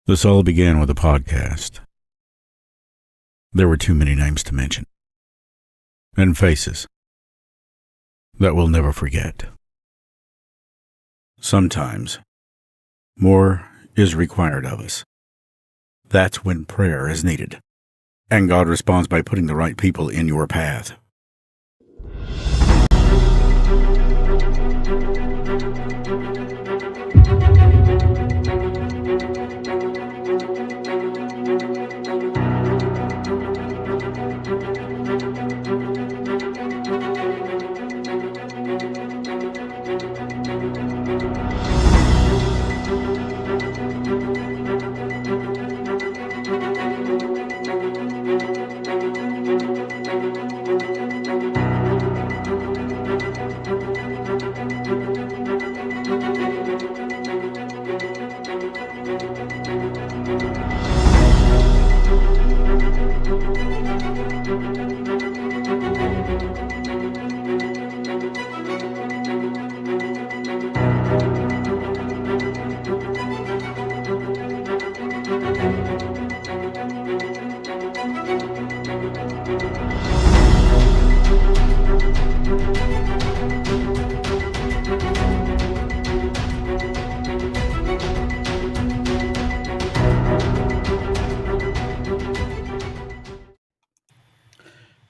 This all began with a podcast. There were too many names to mention. And faces that we'll never forget. Sometimes, more is required of us. That's when prayer is needed. And God responds by putting the right people in your path.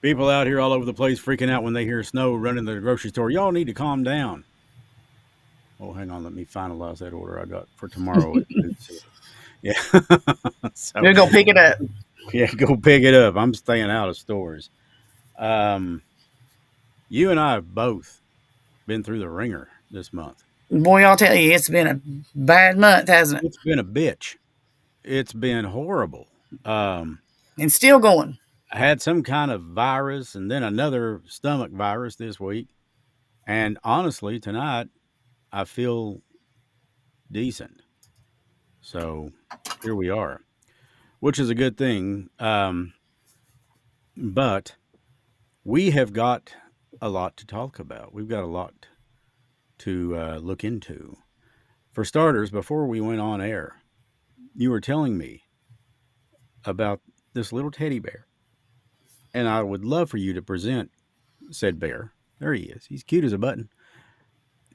People out here all over the place freaking out when they hear snow running to the grocery store. Y'all need to calm down. Oh, hang on. Let me finalize that order I got for tomorrow. Yeah. So, You're going to pick it up. Yeah, go pick it up. I'm staying out of stores. You and I have both been through the ringer this month. Boy, I'll tell you, it's been a bad month, hasn't it? It's been a bitch. It's been horrible. And still going. I had some kind of virus and then another stomach virus this week. And honestly, tonight, I feel decent. So here we are, which is a good thing. But we have got a lot to talk about. We've got a lot to look into. For starters, before we went on air, you were telling me about this little teddy bear. And I would love for you to present said bear. There he is. He's cute as a button.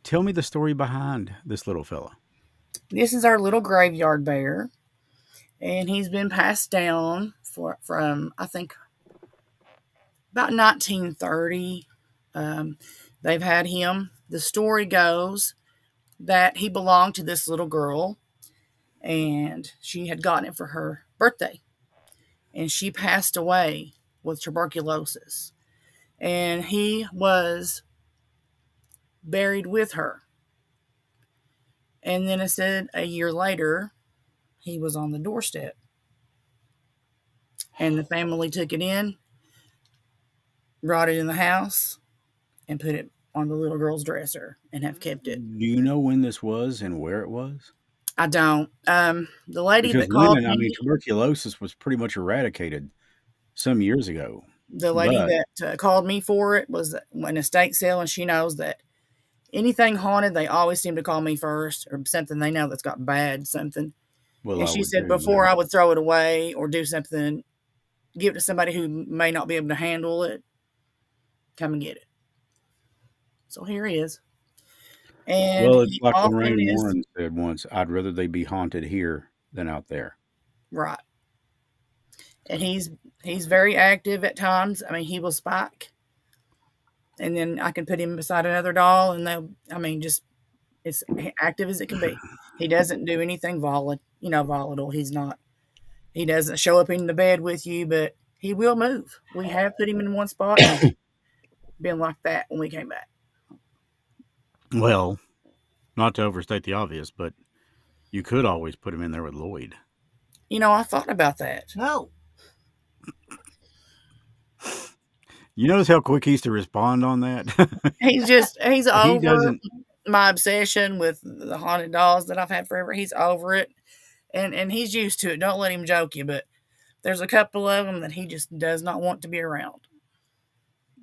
Tell me the story behind this little fella. This is our little graveyard bear. And he's been passed down from, I think, about 1930. They've had him. The story goes that he belonged to this little girl. And she had gotten it for her birthday. And she passed away with tuberculosis. And he was buried with her. And then it said a year later, he was on the doorstep. And the family took it in, brought it in the house, and put it on the little girl's dresser and have kept it. Do you know when this was and where it was? I don't. The lady Because that called women, me, tuberculosis was pretty much eradicated some years ago. the lady But that called me for it was an estate sale, and she knows that anything haunted, they always seem to call me first, or something they know that's got bad something. well, And I she would said too. before I would throw it away or do something, give it to somebody who may not be able to handle it, come and get it. So here he is. And Well, it's he like often Lorraine is Warren said once. I'd rather they be haunted here than out there. right. And he's very active at times. I mean, he will spike. And then I can put him beside another doll and just as active as it can be. He doesn't do anything volatile. He doesn't show up in the bed with you, but he will move. We have put him in one spot and he's been like that when we came back. Well, not to overstate the obvious, but you could always put him in there with Lloyd. I thought about that. No. You notice how quick he's to respond on that? He's he over doesn't. my obsession with the haunted dolls that I've had forever. He's over it. And he's used to it. Don't let him joke you, but there's a couple of them that he just does not want to be around.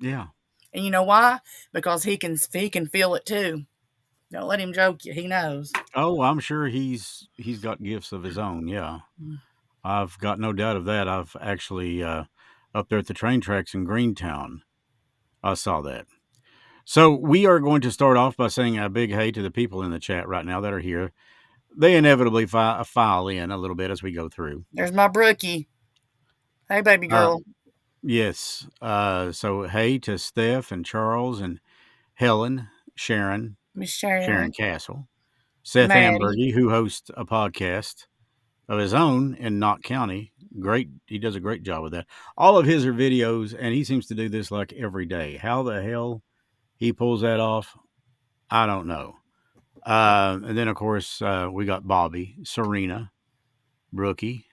Yeah. And you know why? Because he can feel it too. Don't let him joke you. He knows. Oh, I'm sure he's got gifts of his own. Yeah, I've got no doubt of that. I've actually up there at the train tracks in Greentown, I saw that. So we are going to start off by saying a big hey to the people in the chat right now that are here. They inevitably file in a little bit as we go through. There's my Brookie. Hey, baby Uh, girl. yes. So hey to Steph and Charles and Helen, Sharon, Miss Sharon Sharon. Castle, Seth Maddie. Ambergy, who hosts a podcast of his own in Knott County. Great. He does a great job with that. All of his are videos, and he seems to do this like every day. How the hell he pulls that off, I don't know. And then, of course, we got Bobby, Serena, Brookie,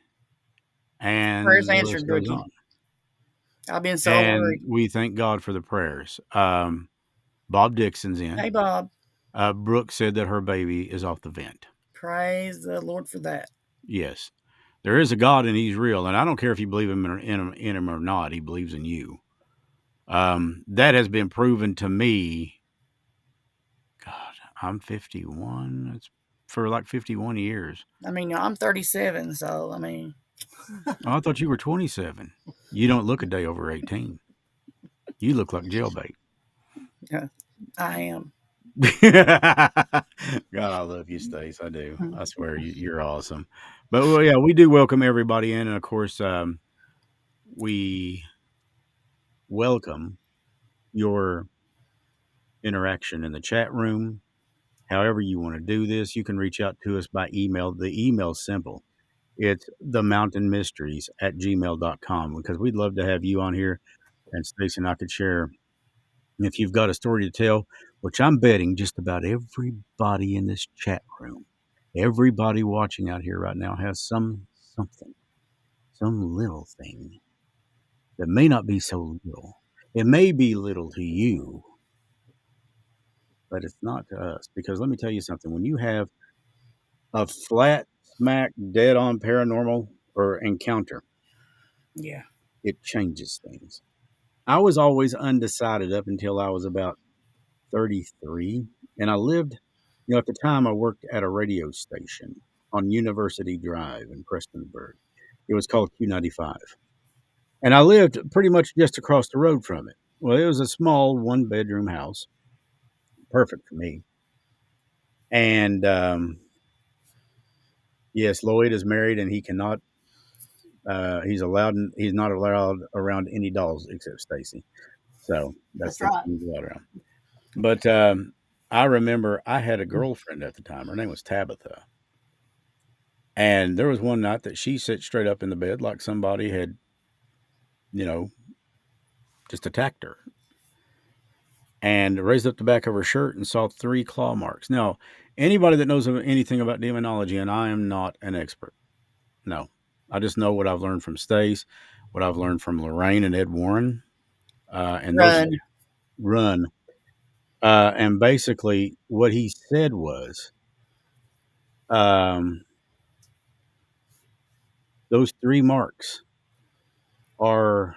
Prayers and the list answered, goes Brookie. on. I've been so And worried. we thank God for the prayers. Bob Dixon's in. Hey, Bob. Brooke said that her baby is off the vent. Praise the Lord for that. Yes. There is a God and he's real. And I don't care if you believe in him or not, he believes in you. That has been proven to me. God, I'm 51. It's for like 51 years. I mean, I'm 37, so I mean. Oh, I thought you were 27. You don't look a day over 18. You look like jailbait. Yeah, I am. God, I love you, Stace. I do. I swear you're awesome. But well, yeah, we do welcome everybody in, and of course, we welcome your interaction in the chat room. However you want to do this, you can reach out to us by email. The email's simple. It's themountainmysteries@gmail.com because we'd love to have you on here, and Stace and I could share if you've got a story to tell, which I'm betting just about everybody in this chat room, everybody watching out here right now has something, some little thing that may not be so little. It may be little to you, but it's not to us. Because let me tell you something: when you have a flat, smack, dead on paranormal or encounter, Yeah. it changes things. I was always undecided up until I was about 33. And I lived, at the time I worked at a radio station on University Drive in Prestonburg. It was called Q95. And I lived pretty much just across the road from it. Well, it was a small one bedroom house, perfect for me. And yes, Lloyd is married and he cannot, he's not allowed around any dolls except Stacy. So that's That's the right. he's allowed around. But I remember I had a girlfriend at the time. Her name was Tabitha. And there was one night that she sat straight up in the bed like somebody had, you know, just attacked her and raised up the back of her shirt and saw 3 claw marks. Now, anybody that knows anything about demonology, and I am not an expert, no, I just know what I've learned from Stace, what I've learned from Lorraine and Ed Warren, and those Run. run. And basically, what he said was, um, those 3 marks are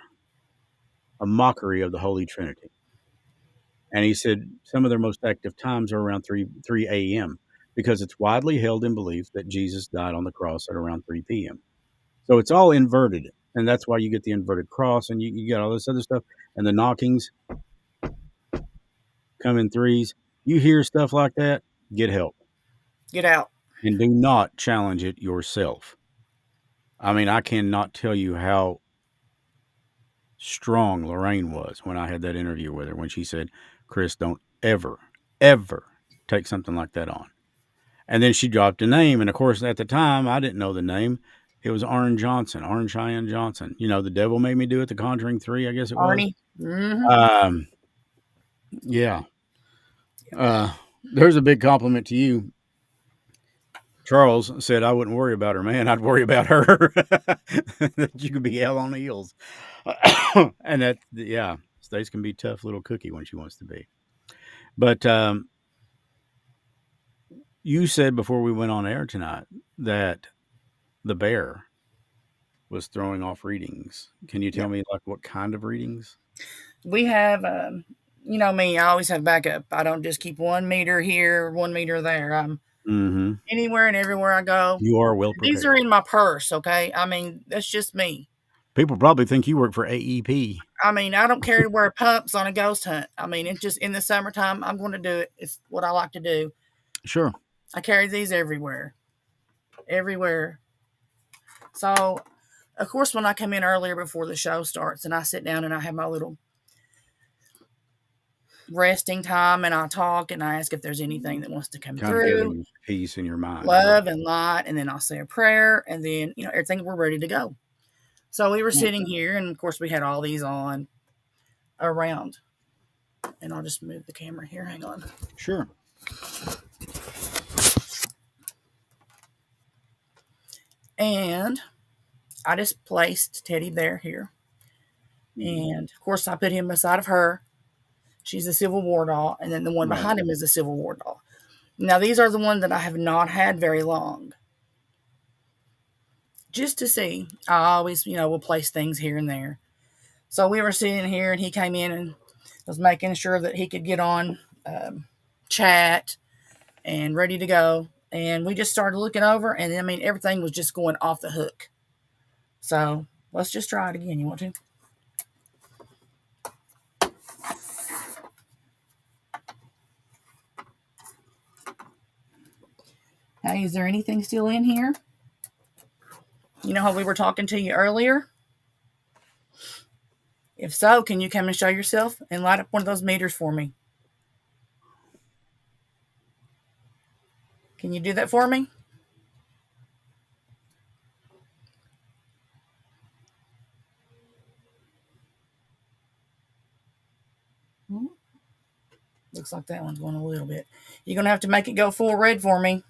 a mockery of the Holy Trinity. And he said some of their most active times are around 3 a.m. because it's widely held in belief that Jesus died on the cross at around 3 p.m. So it's all inverted. And that's why you get the inverted cross and you got all this other stuff. And the knockings come in threes. You hear stuff like that, get help. Get out. And do not challenge it yourself. I mean, I cannot tell you how strong Lorraine was when I had that interview with her when she said, Chris, don't ever take something like that on. And then she dropped a name. And of course, at the time, I didn't know the name. It was Orange Cheyenne Johnson. You know, the devil made me do it, The Conjuring 3, I guess it was. Arnie. Mm-hmm. Yeah. There's a big compliment to you. Charles said, I wouldn't worry about her, man. I'd worry about her. That you could be hell on heels. And that, yeah, Stace can be a tough little cookie when she wants to be. But you said before we went on air tonight that the bear was throwing off readings. Can you tell Yep. me like what kind of readings? We have You know me, I always have backup. I don't just keep 1 meter here, 1 meter there. I'm Mm-hmm. anywhere and everywhere I go. You are well These are prepared. in my purse, okay? I mean, that's just me. People probably think you work for AEP. I mean, I don't care to wear pumps on a ghost hunt. I mean, it's just in the summertime, I'm going to do it. It's what I like to do. Sure. I carry these everywhere, everywhere. So, of course, when I come in earlier before the show starts and I sit down and I have my little resting time and I talk and I ask if there's anything that wants to come Kind of through, getting peace in your mind. love and light, and then I'll say a prayer and then, everything, we're ready to go. So we were Yeah. sitting here and of course we had all these on around. And I'll just move the camera here. Hang on. Sure. And I just placed Teddy Bear here. And of course, I put him beside of her. She's a Civil War doll. And then the one Right. behind him is a Civil War doll. Now, these are the ones that I have not had very long. Just to see. I always, will place things here and there. So we were sitting here and he came in and was making sure that he could get on chat and ready to go. And we just started looking over, and I mean, everything was just going off the hook. So let's just try it again. You want to? Hey, is there anything still in here? You know how we were talking to you earlier? If so, can you come and show yourself and light up one of those meters for me? Can you do that for me? Looks like that one's going a little bit. You're going to have to make it go full red for me.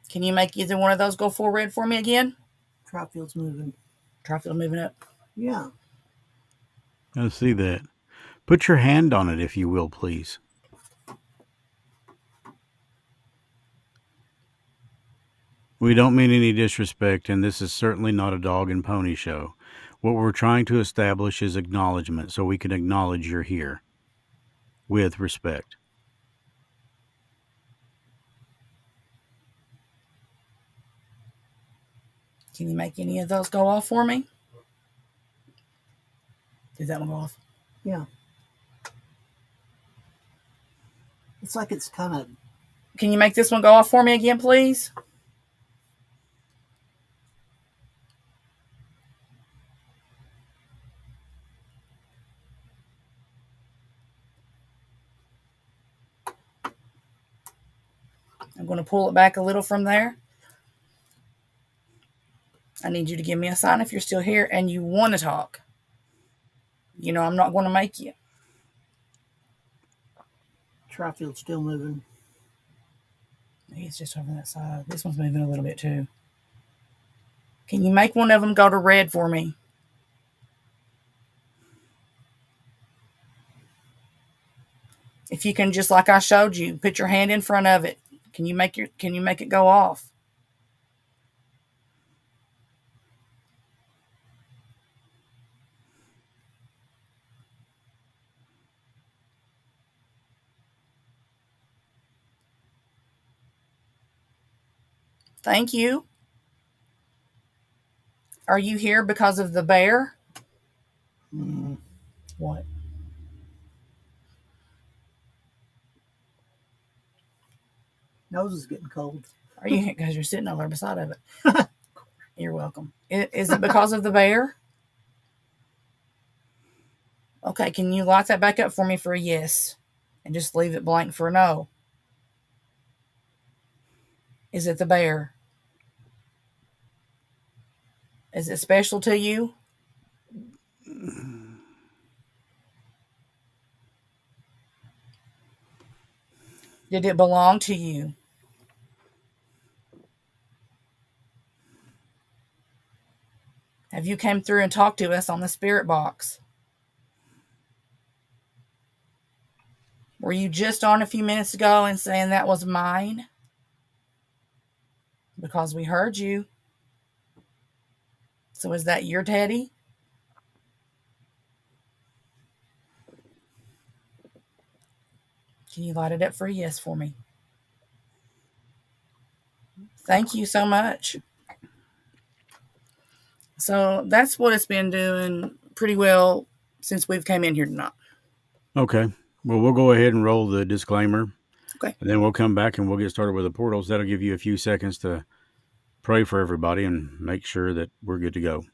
Can you make either one of those go full red for me again? Trifield's moving. Trifield moving up. Yeah. I see that. Put your hand on it, if you will, please. We don't mean any disrespect, and this is certainly not a dog and pony show. What we're trying to establish is acknowledgement, so we can acknowledge you're here. With respect. Can you make any of those go off for me? Did that one go off? Yeah. It's like it's kind of. Can you make this one go off for me again, please? I'm going to pull it back a little from there. I need you to give me a sign if you're still here and you want to talk. I'm not going to make you. Trifield's still moving. He's just over that side. This one's moving a little bit too. Can you make one of them go to red for me? If you can, just like I showed you, put your hand in front of it. Can you make it go off? Thank you. Are you here because of the bear? What? Nose is getting cold. Are you here because you're sitting over beside of it? You're welcome. Is it because of the bear? Okay, can you light that back up for me for a yes? And just leave it blank for a no. Is it the bear? Is it special to you? Did it belong to you? Have you came through and talked to us on the spirit box? Were you just on a few minutes ago and saying that was mine? Because we heard you. So is that your teddy? Can you light it up for a yes for me? Thank you so much. So that's what it's been doing pretty well since we've came in here tonight. Okay. Well, we'll go ahead and roll the disclaimer. Okay. And then we'll come back and we'll get started with the portals. That'll give you a few seconds to pray for everybody and make sure that we're good to go.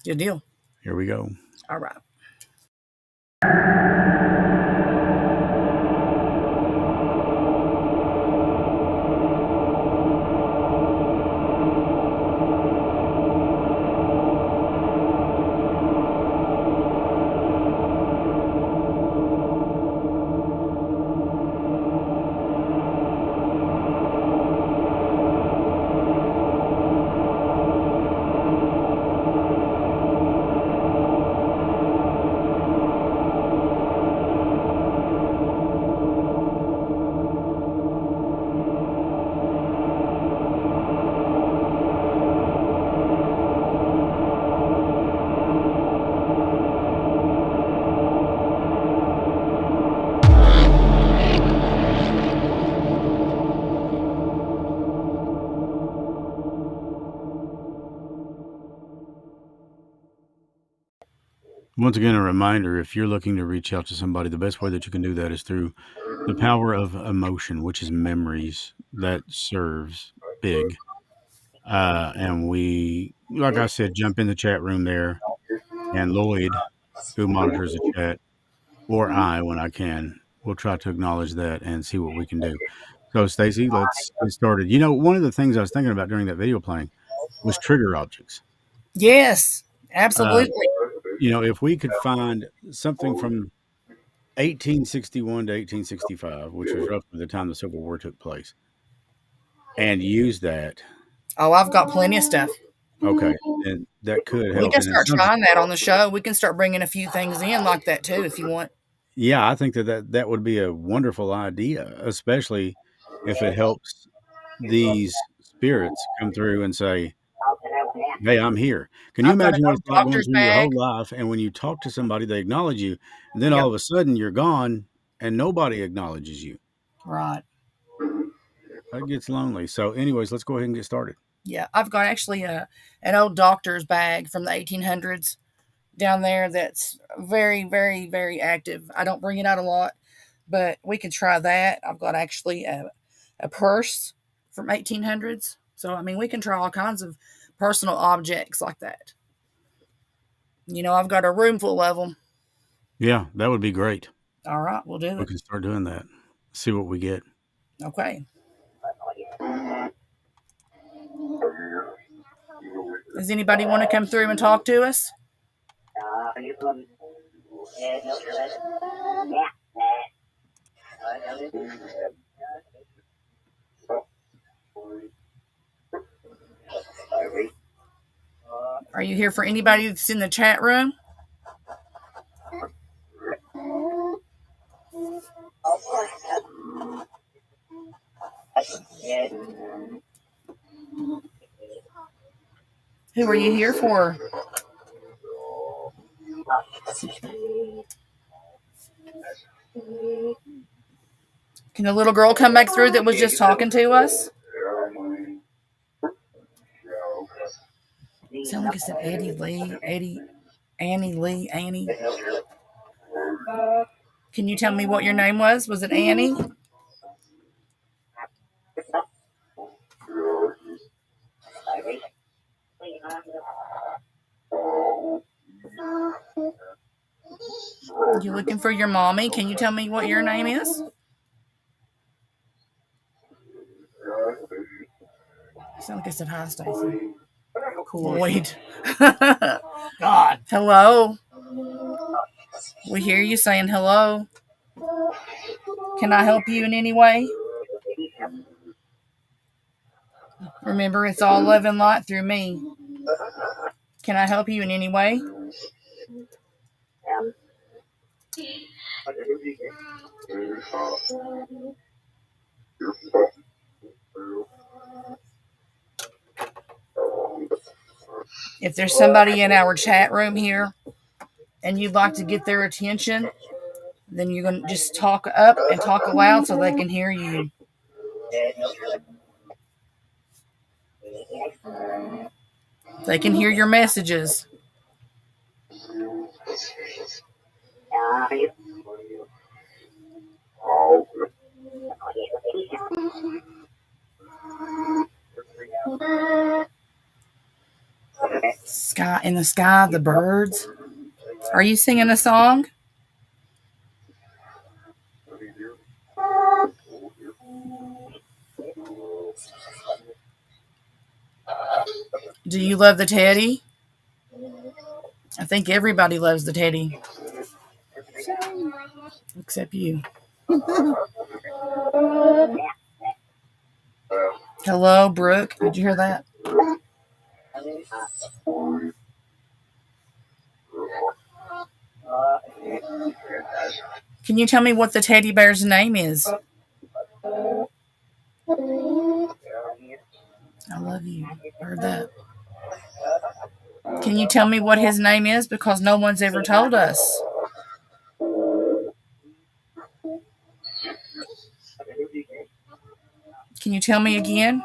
Good deal. Here we go. All right. Once again, a reminder, if you're looking to reach out to somebody, the best way that you can do that is through the power of emotion, which is memories. That serves big. And we, like I said, jump in the chat room there. And Lloyd, who monitors the chat, or I, when I can, will try to acknowledge that and see what we can do. So, Stacy, let's get started. You know, one of the things I was thinking about during that video playing was trigger objects. Yes, absolutely. You know, if we could find something from 1861 to 1865, which was roughly the time the Civil War took place, and use that. Oh, I've got plenty of stuff. Okay, and that could help. We can And it start sounds- trying that on the show. We can start bringing a few things in like that too, if you want. Yeah, I think that would be a wonderful idea, especially if it helps these spirits come through and say, "Hey, I'm here." Can you I've got imagine an what old it's like going doctor's through your whole bag. life, and when you talk to somebody, they acknowledge you, and then Yep. all of a sudden you're gone, and nobody acknowledges you? Right. That gets lonely. So, anyways, let's go ahead and get started. Yeah, I've got actually an old doctor's bag from the 1800s down there that's very, very, very active. I don't bring it out a lot, but we can try that. I've got actually a purse from 1800s. So, I mean, we can try all kinds of personal objects like that. You know, I've got a room full of them. Yeah, that would be great. All right, we'll do We it. can start doing that. See what we get. Okay. Does anybody want to come through and talk to us? Are you here for anybody that's in the chat room? Who are you here for? Can the little girl come back through that was just talking to us? Sound like it said Annie Lee. Can you tell me what your name was? Was it Annie? You looking for your mommy? Can you tell me what your name is? Sound like I said hi, Stacy. Lloyd. God. Hello. We hear you saying hello. Can I help you in any way? Remember, it's all love and light through me. Can I help you in any way? If there's somebody in our chat room here and you'd like to get their attention, Then you're going to just talk up and talk aloud so they can hear you. They can hear your messages. Sky in the sky, the birds. Are you singing a song? Do you love the teddy? I think everybody loves the teddy. Except you. Hello, Brooke. Did you hear that? Can you tell me what the teddy bear's name is? I love you. Heard that. Can you tell me what his name is? Because no one's ever told us. Can you tell me again?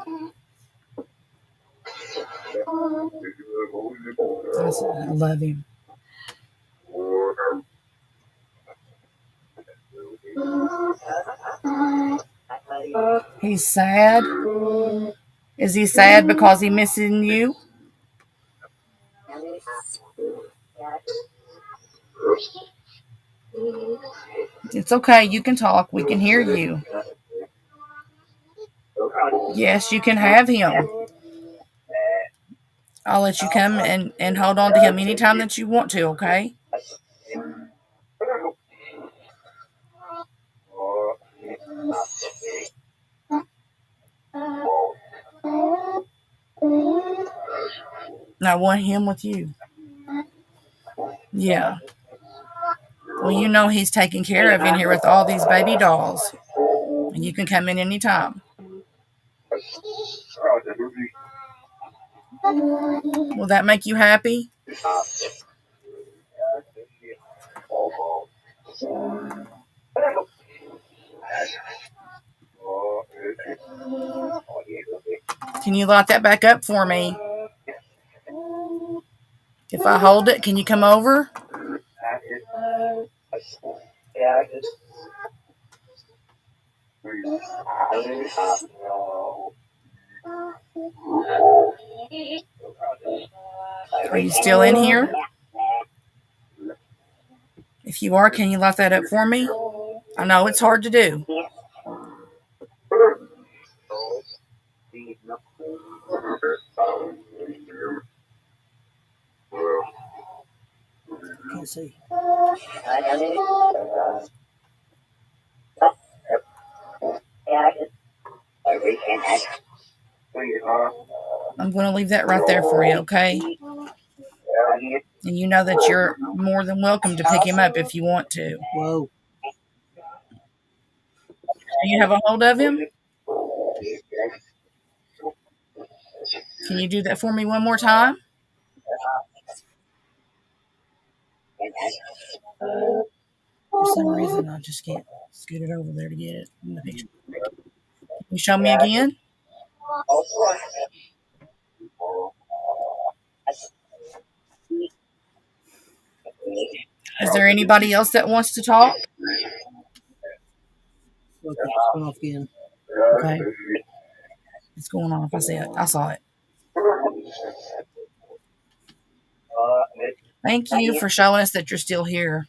I love him. He's sad. Is he sad because he's missing you? It's okay. You can talk. We can hear you. Yes, you can have him. I'll let you come and hold on to him anytime that you want to, okay? I want him with you. Yeah. Well, you know he's taken care of in here with all these baby dolls. And you can come in anytime. Will that make you happy? Can you light that back up for me? If I hold it, can you come over? Are you still in here? If you are, can you light that up for me? I know it's hard to do. Can't see. I'm going to leave that right there for you, okay? And you know that you're more than welcome to pick him up if you want to. Whoa. Do you have a hold of him? Can you do that for me one more time? For some reason, I just can't scoot it over there to get it in the picture. Can you show me again? Is there anybody else that wants to talk? Look, it's going off again. Okay. It's going off. I see it. I saw it. Thank you for showing us that you're still here.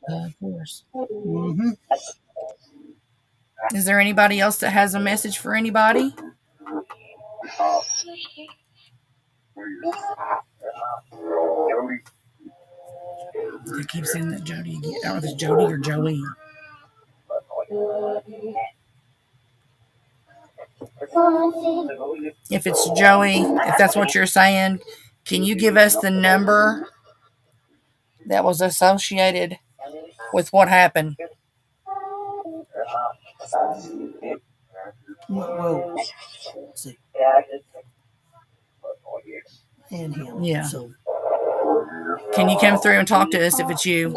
Of course. Mm-hmm. Is there anybody else that has a message for anybody? They keep saying that Jody again. I don't know if it's Jody or Joey. If it's Joey, if that's what you're saying, can you give us the number that was associated with what happened? Whoa. Let's see. And him. Yeah. So Can you come through and talk to us if it's you?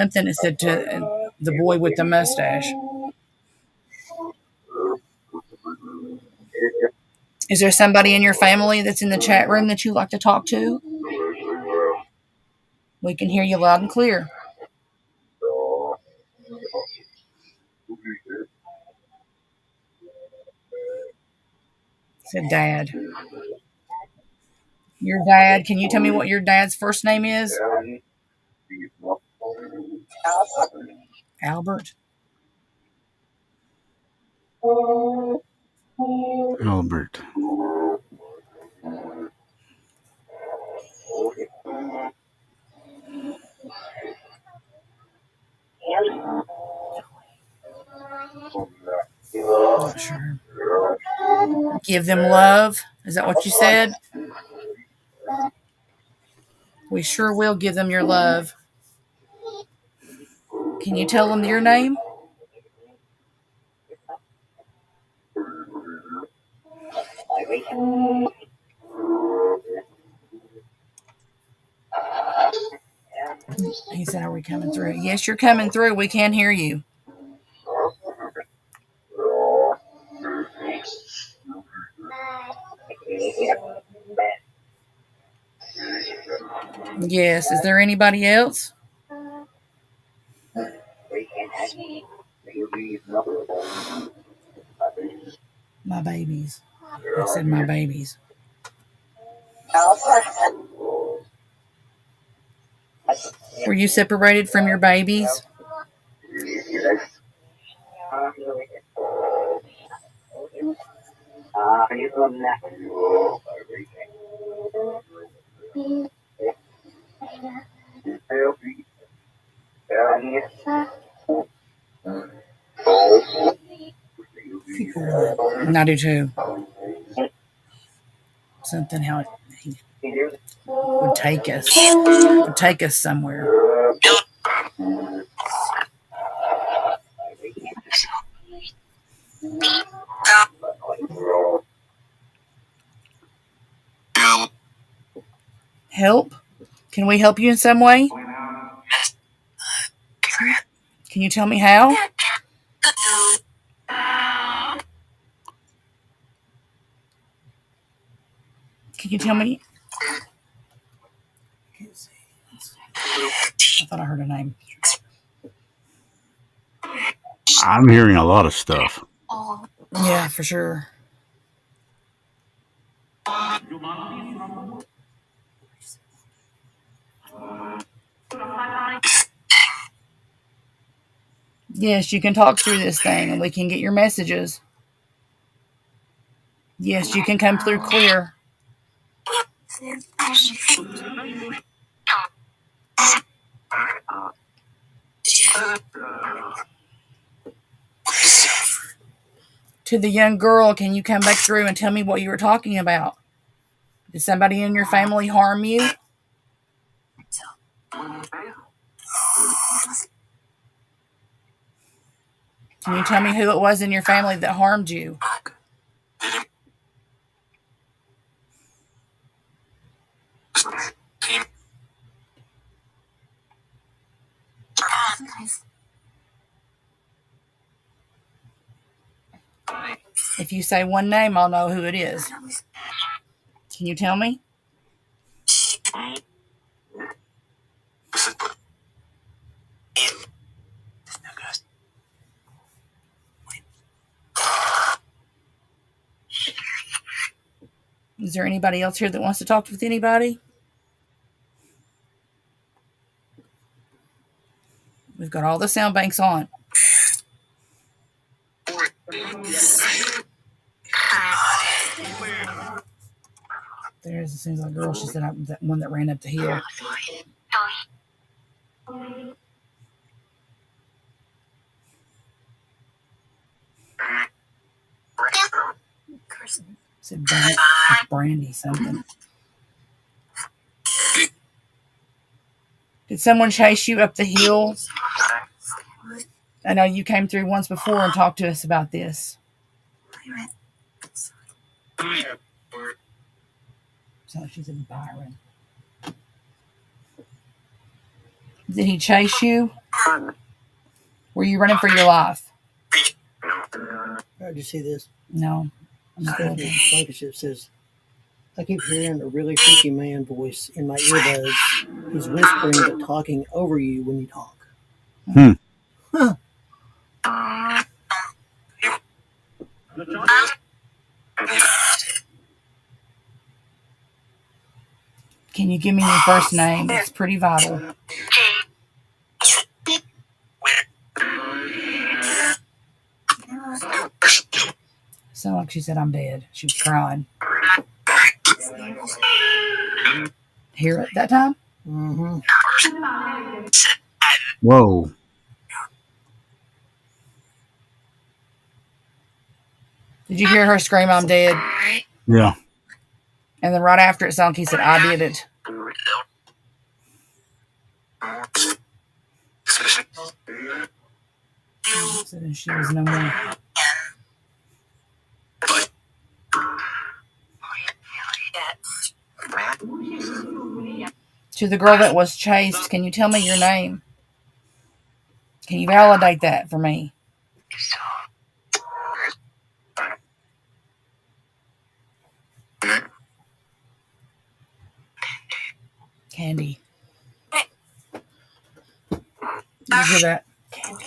something that said to the boy with the mustache. Is there somebody in your family that's in the chat room that you like to talk to? We can hear you loud and clear. Said dad. Your dad, can you tell me what your dad's first name is? Albert. Albert. Not sure. Give them love. Is that what you said? We sure will give them your love. Can you tell them your name? He said, are we coming through? Yes, you're coming through. We can hear you. Yes. Is there anybody else? My babies. I said my babies. Were you separated from your babies? And I do too. Something how he would take us somewhere. Help? Can we help you in some way? Can you tell me how? Can you tell me? I thought I heard a name. I'm hearing a lot of stuff. Yeah, for sure. Yes, you can talk through this thing and we can get your messages. Yes, you can come through clear. To the young girl, can you come back through and tell me what you were talking about? Did somebody in your family harm you? Can you tell me who it was in your family that harmed you? If you say one name, I'll know who it is. Can you tell me? Is there anybody else here that wants to talk with anybody? We've got all the sound banks on. There's, it seems like a girl. She said, that one that ran up the hill. Said Brandy something. Did someone chase you up the hill? I know you came through once before and talked to us about this. So she said Byron. Did he chase you? Were you running for your life? Did you see this? No. I'm not Stephanie looking. Blankenship says, I keep hearing a really freaky man voice in my earbuds. He's whispering but talking over you when you talk. Hmm. Huh. Can you give me your first name? It's pretty vital. Sounded like she said I'm dead. She was crying. Hear it that time? Mm-hmm. Whoa. Did you hear her scream, I'm dead? Yeah. And then right after it sounded like he said, I did it. So then she was no more. To the girl that was chased, can you tell me your name? Can you validate that for me? Candy. Did you hear that? Candy.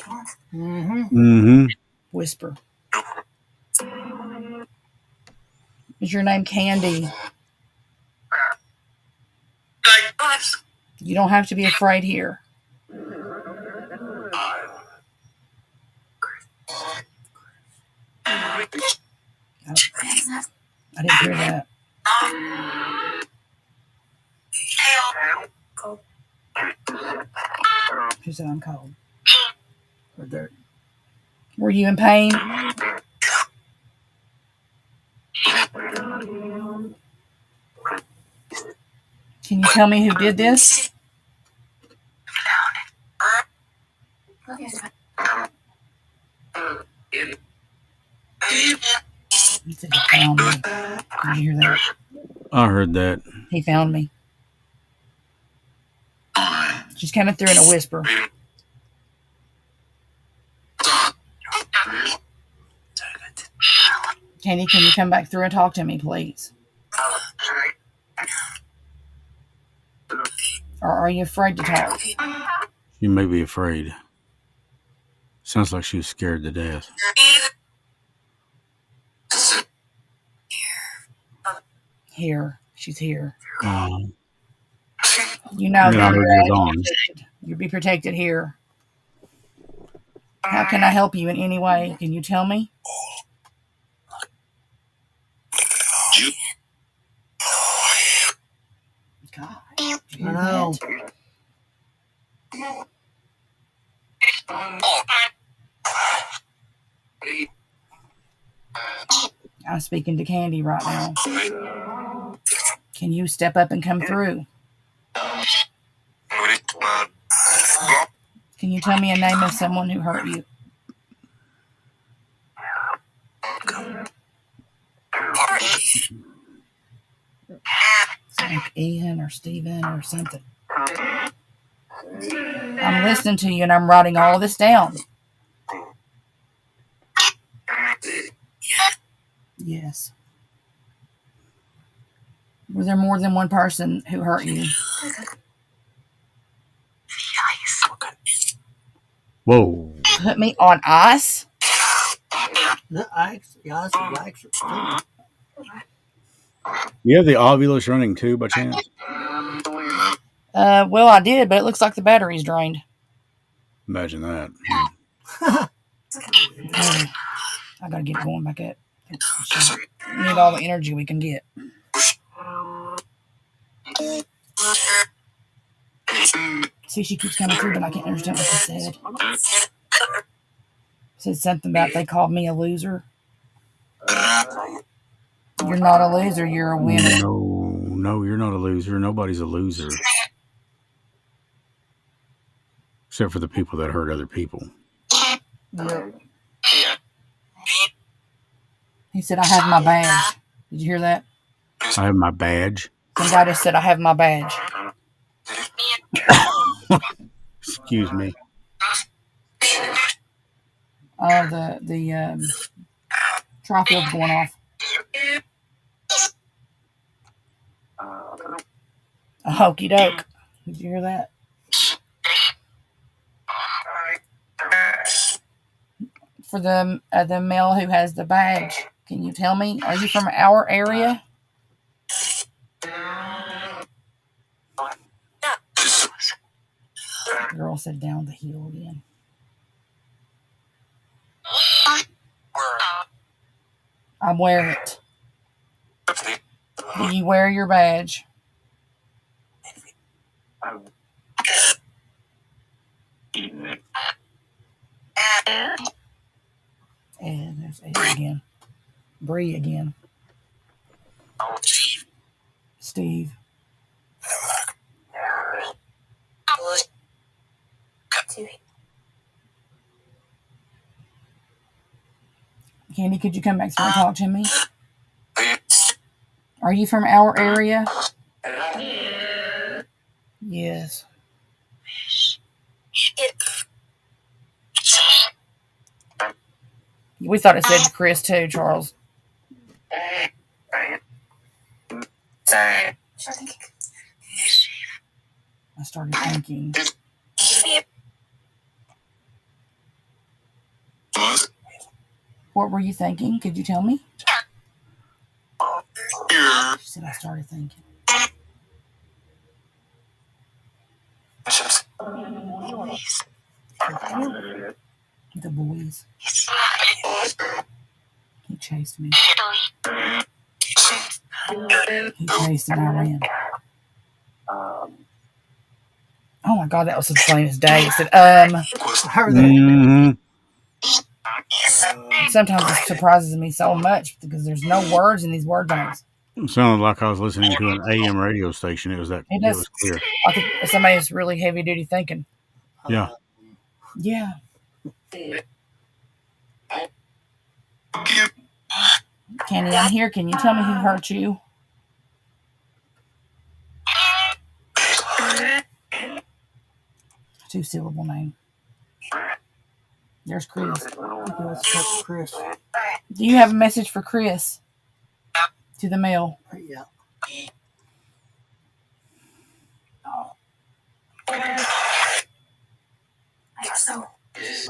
Mm-hmm. Mm-hmm. Whisper. Is your name Candy? You don't have to be afraid here. I didn't hear that. Who said I'm cold? Right there. Were you in pain? Can you tell me who did this? He said he found me. Did you hear that? I heard that. He found me. She's coming through in a whisper. Candy, can you come back through and talk to me, please? Or are you afraid to talk? You may be afraid. Sounds like she was scared to death. Here. She's here. Um, You know Yeah, I that heard you're gone. you'll be protected here. How can I help you in any way? Can you tell me? God. I know. I'm speaking to Candy right now. Can you step up and come through? Can you tell me a name of someone who hurt you? Like Ian or Steven or something. I'm listening to you and I'm writing all this down. Yes. Were there more than one person who hurt you? Whoa. Put me on ice? No, I likes it too. You have the Ovilus running too, by chance? Well, I did, but it looks like the battery's drained. Imagine that. I gotta get it going back up. We need all the energy we can get. See, she keeps coming through, but I can't understand what she said. Said something about they called me a loser. You're not a loser, you're a winner. No, you're not a loser. Nobody's a loser. Except for the people that hurt other people. Yep. He said, I have my badge. Did you hear that? I have my badge. Some guy just said, I have my badge. Excuse me. Oh, the tri-field's going off. Hokey doke. Did you hear that? For the male who has the badge, can you tell me? Are you from our area? The girl said down the hill again. I wear it. Do you wear your badge? And there's A again. Bree again. Steve. Candy, could you come back here and talk to me? Are you from our area? Yes. We thought it said Chris too, Charles. I started thinking. What were you thinking? Could you tell me? She said I started thinking. The boys. He chased me. He chased and I ran. Oh my God, that was the same day. It said, Mhm. Sometimes it surprises me so much because there's no words in these word banks. It sounded like I was listening to an AM radio station. It was clear. I think somebody's really heavy duty thinking. Yeah. Yeah. Candy, I'm here. Can you tell me who hurt you? Two-syllable name. There's Chris. Okay, let's talk to Chris. Do you have a message for Chris? To the mail. Yeah.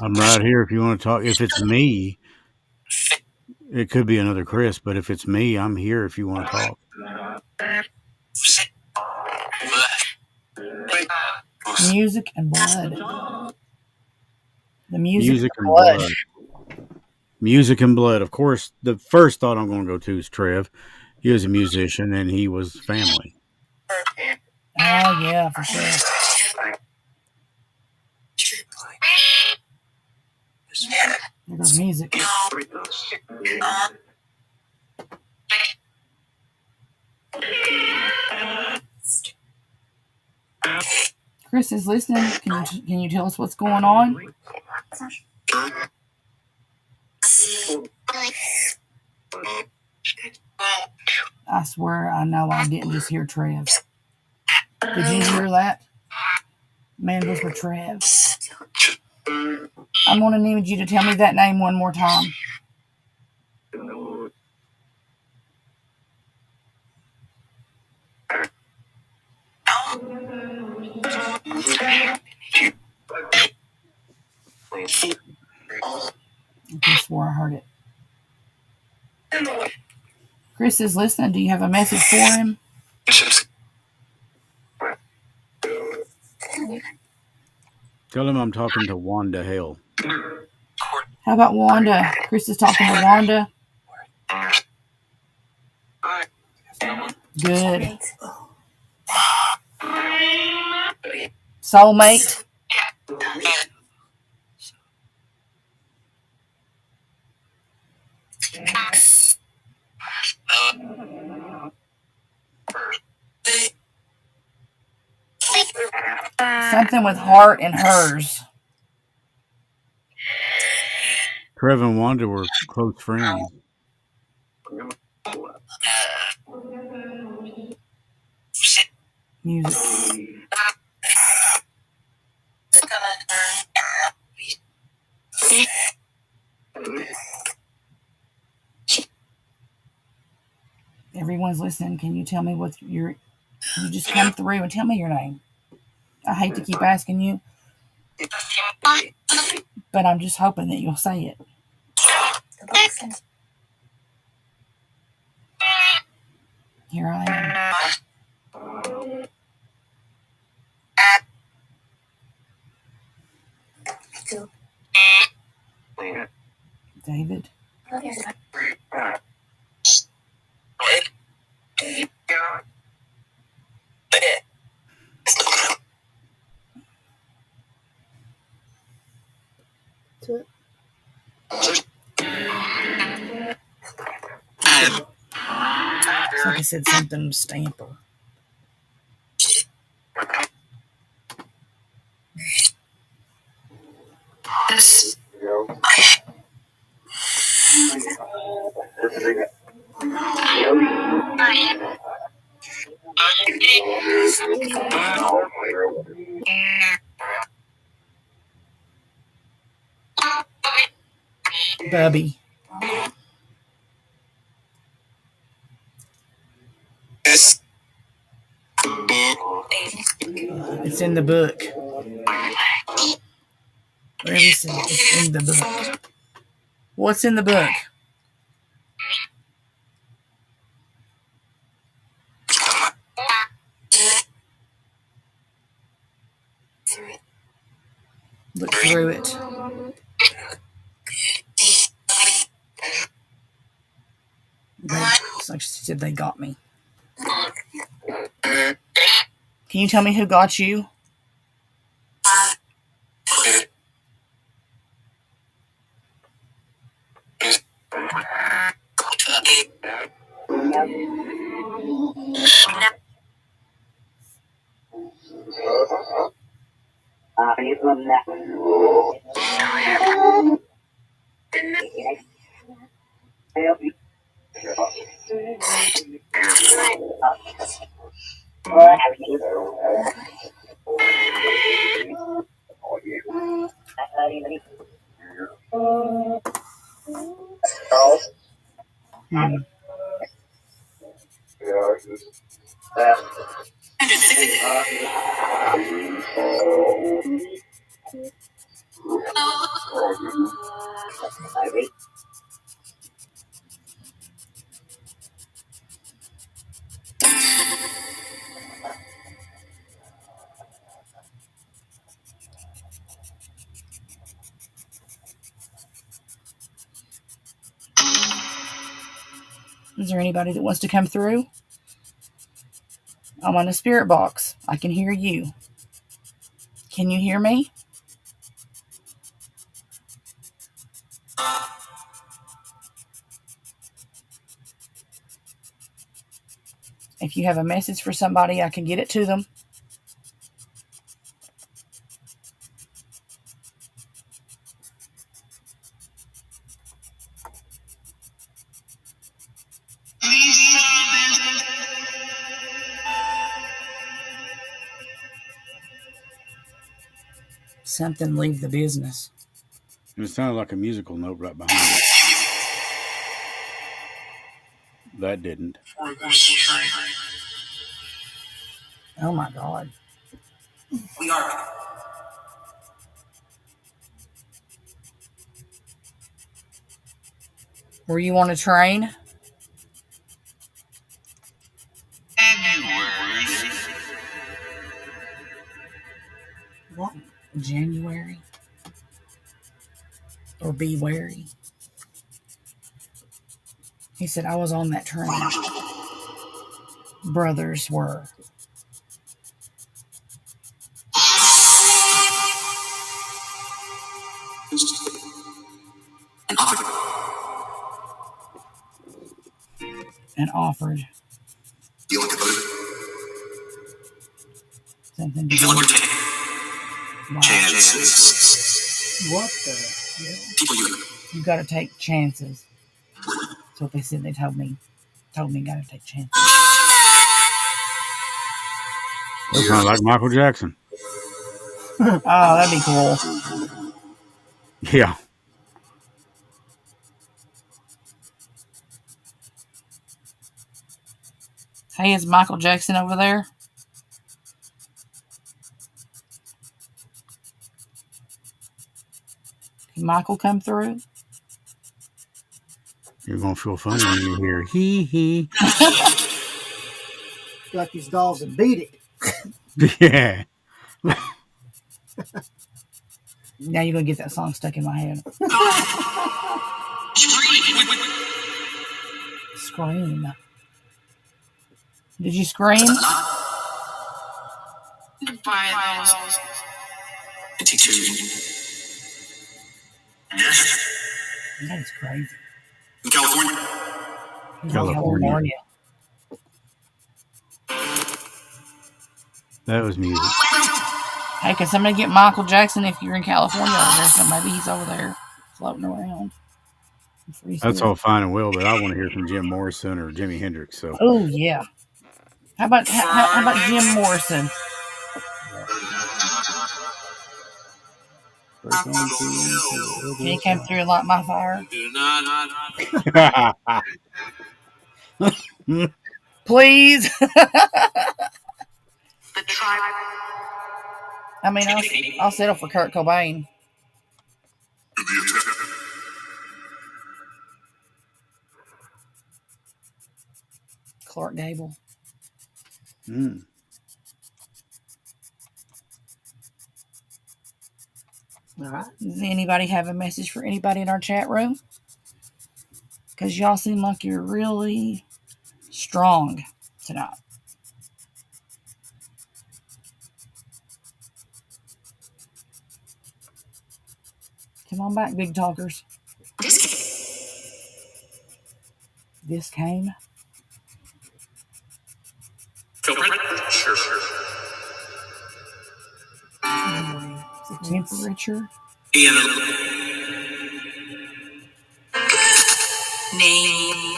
I'm right here if you want to talk. If it's me, it could be another Chris, but if it's me, I'm here if you want to talk. Music and blood. The music and blood. Music and blood. Of course, the first thought I'm going to go to is Trev. He was a musician and he was family. Oh, yeah, for sure. There goes music. Chris is listening. Can you tell us what's going on? I swear I know I didn't just hear Trev. Did you hear that? Man, those were Trev. I'm going to need you to tell me that name one more time. I swore I heard it. Chris is listening. Do you have a message for him? Tell him I'm talking to Wanda Hale. How about Wanda? Chris is talking to Wanda. Good. Soulmate. Something with heart and hers. Trev and Wanda were close friends. Music. was listening. Can you tell me what your? You just come through and tell me your name. I hate to keep asking you, but I'm just hoping that you'll say it. Here I am. David. It's like I said something stamper. Bubby. It's in the book. Whatever you said, it's in the book. What's in the book? Look through it. It's like she said, they got me. Can you tell me who got you? Is there anybody that wants to come through? I'm on a spirit box. I can hear you. Can you hear me? If you have a message for somebody, I can get it to them. Something leave the business. It sounded like a musical note right behind it. That didn't. Oh my God. We are. Were you on a train? What? January? Or be wary? He said, I was on that train. Brothers were. And offered. Something to do. Wow. What the hell? You got to take chances. That's what they said. They told me got to take chances. That sounds like Michael Jackson. Oh, that'd be cool. Yeah. Hey, is Michael Jackson over there? Can Michael come through? You're gonna feel funny when you hear he. Like these dolls that beat it. Yeah. Now you're going to get that song stuck in my head. Scream. Did you scream? That is crazy. In California. California. That was music. Hey, can somebody get Michael Jackson if you're in California over there? So maybe he's over there floating around. That's all fine and well, but I want to hear from Jim Morrison or Jimi Hendrix. So. Oh yeah. How about Jim Morrison? Can he come through and light my fire? Please. I mean, I'll settle for Kurt Cobain. Clark Gable. Mm. All right. Does anybody have a message for anybody in our chat room? Because y'all seem like you're really strong tonight. Come on back, big talkers. This came. Sure. The temperature. Name.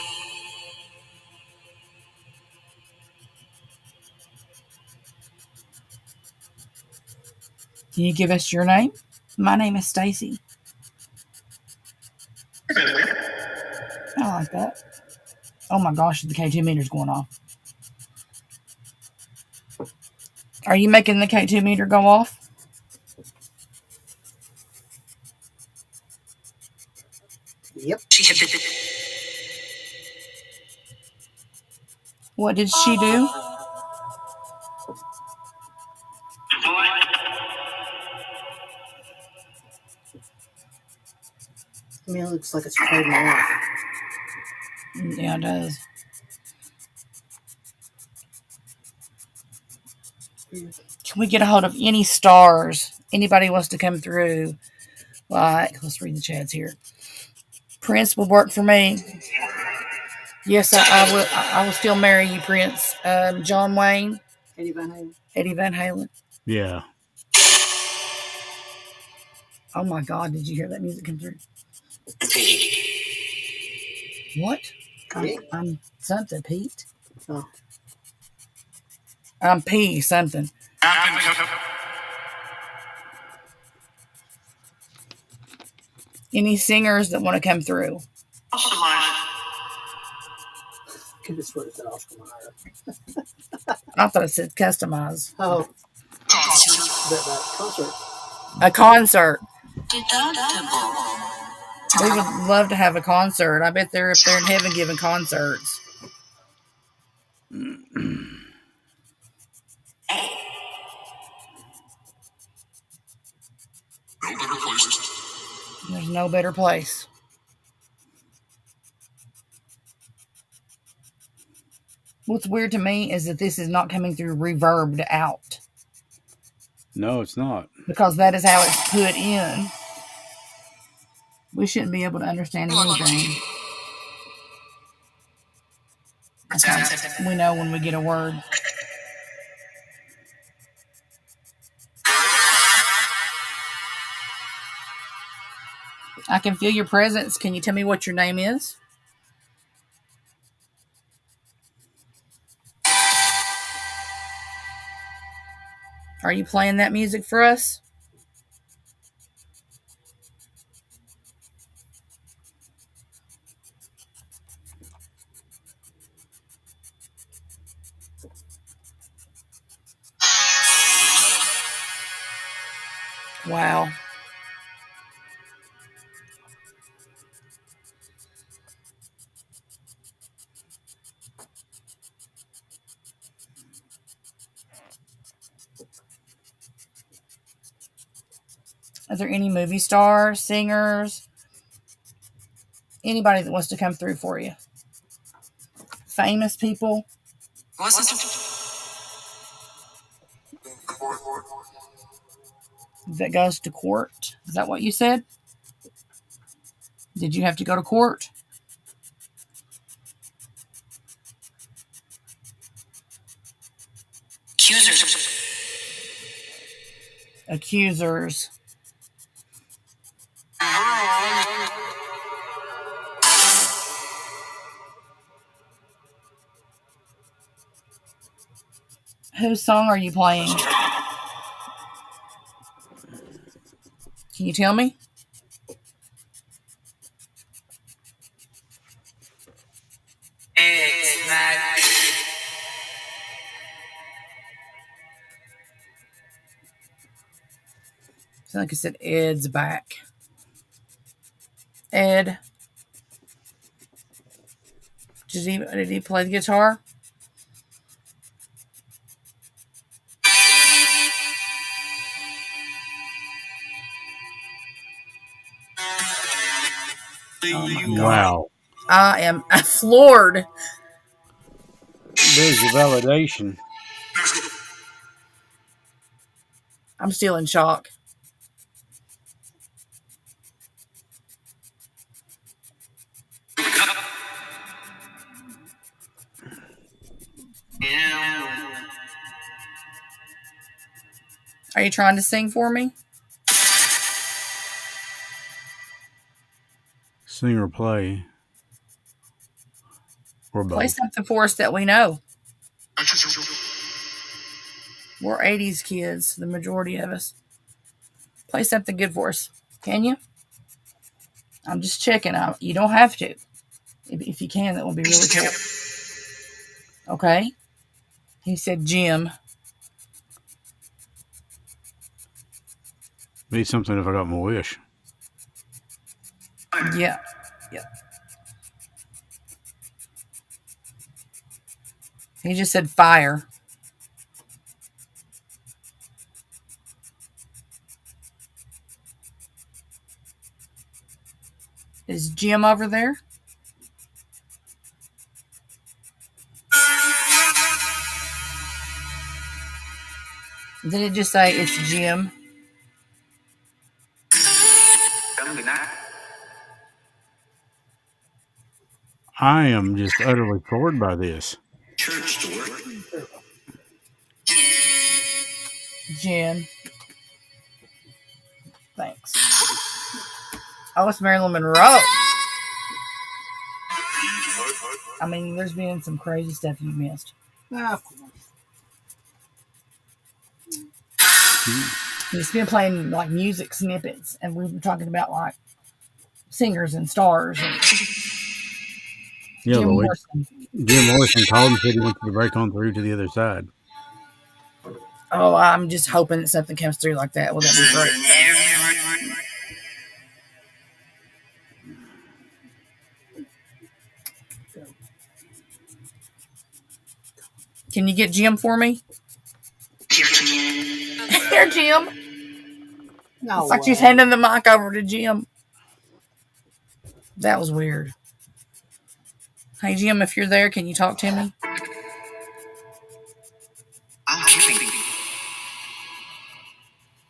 Can you give us your name? My name is Stacy. I like that. Oh my gosh, the K2 meter's going off. Are you making the K2 meter go off? Yep. What did she do? I mean, it looks like it's fading off. Yeah, it does. Can we get a hold of any stars? Anybody wants to come through? Like, let's read the chats here. Prince will work for me. Yes, I will. I will still marry you, Prince. John Wayne. Eddie Van Halen. Eddie Van Halen. Yeah. Oh my God! Did you hear that music come through? What? I'm something, Pete. Oh. I'm P something. Any singers that want to come through? Could have sworn it said Oscar Mayer. I thought it said customize. Oh. That concert. A concert. We would love to have a concert. I bet they're up there in heaven giving concerts. There's no better place. What's weird to me is that this is not coming through reverbed out. No, it's not. Because that is how it's put in. We shouldn't be able to understand anything. Okay. We know when we get a word. I can feel your presence. Can you tell me what your name is? Are you playing that music for us? Wow. Are there any movie stars, singers, anybody that wants to come through for you? Famous people that goes to court? Is that what you said? Did you have to go to court? Accusers. Whose song are you playing? Can you tell me? So like I said, Ed's back. Ed, did he play the guitar? Oh my God. Wow. I am floored. There's your validation. I'm still in shock. Are you trying to sing for me? Sing or play. Or Play both. something for us that we know. We're 80s kids, the majority of us. Play something good for us. Can you? I'm just checking out. You don't have to. If you can, that would be really cool. Okay. He said Jim. Be something if I got my wish. Yeah. Yeah. He just said fire. Is Jim over there? Did it just say it's Jim? I am just utterly floored by this. Jen. Thanks. Oh, it's Marilyn Monroe. I mean, there's been some crazy stuff you missed. Of course. He's been playing like music snippets, and we were talking about like singers and stars. And Yeah, Jim Lloyd. Morrison. Jim Morrison called and said he wants to break on through to the other side. Oh, I'm just hoping that something comes through like that. Well, that'd be great. Can you get Jim for me? Here, Jim. No It's like she's way. handing the mic over to Jim. That was weird. Hey, Jim, if you're there, can you talk to me?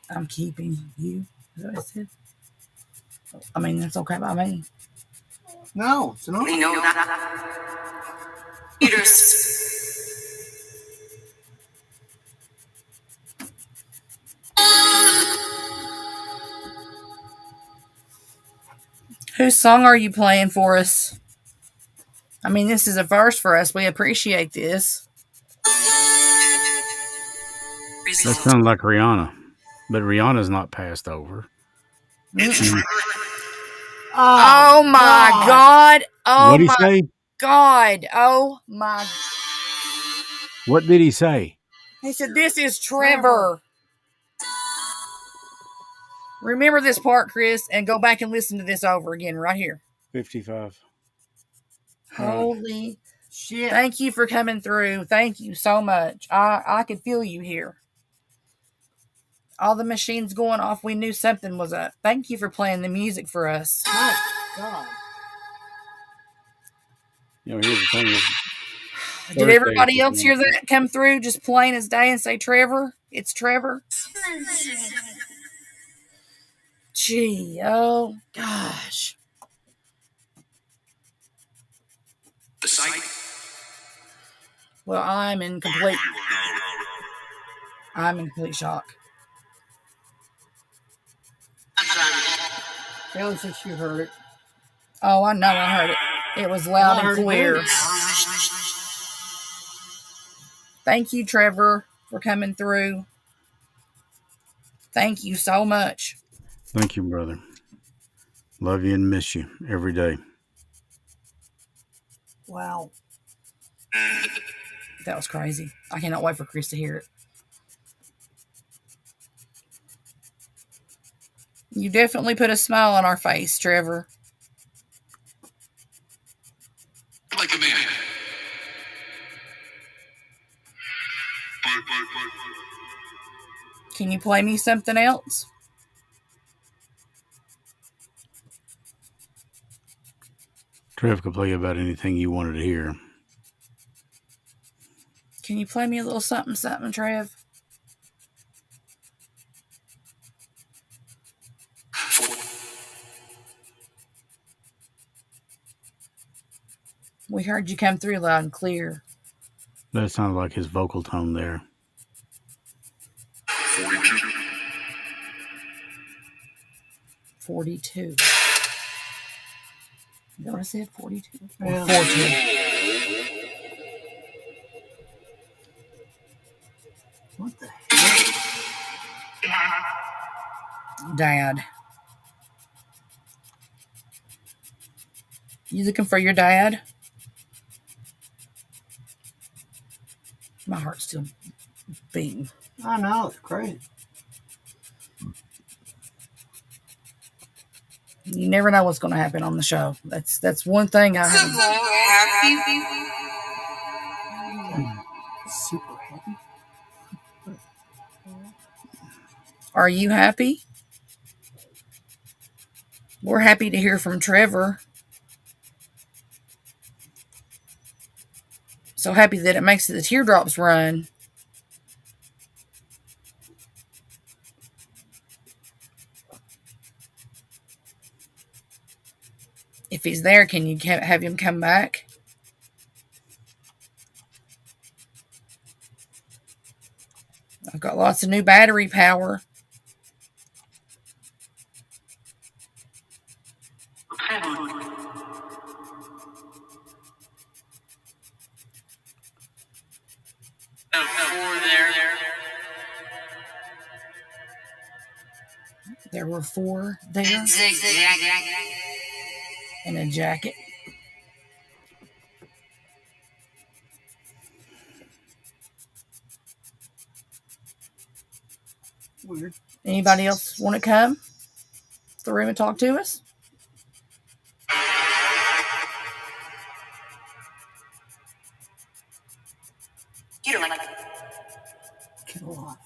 I'm keeping you. Is that what I said? I mean, that's okay by me. No, it's not. We know that. Whose song are you playing for us? I mean, this is a first for us. We appreciate this. That sounds like Rihanna. But Rihanna's not passed over. Oh my God. Oh What'd he my say? God. Oh my. What did he say? He said, this is Trevor. Remember this part, Chris, and go back and listen to this over again right here. 55. Holy Shit. Thank you for coming through. Thank you so much. I could feel you here. All the machines going off. We knew something was up. Thank you for playing the music for us. My God. You know, here's the thing. Did everybody else hear that come through just plain as day and say Trevor? It's Trevor. Gee, oh gosh. The site. Well, I'm in complete shock. Kelly said she heard it. Oh, I know I heard it. It was loud and clear. Thank you, Trevor, for coming through. Thank you so much. Thank you, brother. Love you and miss you every day. Wow. That was crazy. I cannot wait for Chris to hear it. You definitely put a smile on our face, Trevor. Like a man. Can you play me something else? Trev could play about anything you wanted to hear. Can you play me a little something, Trev? We heard you come through loud and clear. That sounded like his vocal tone there. 42. Is that what I said? 42? Yeah. 42. What the hell? Dad. You looking for your dad? My heart's still beating. I know, it's crazy. You never know what's going to happen on the show. That's one thing I have. Super happy. Are you happy? We're happy to hear from Trevor. So happy that it makes the teardrops run. If he's there, can you have him come back? I've got lots of new battery power. There were 4 there. And a jacket. Weird. Anybody else want to come to the room and talk to us? You don't like it. Get off.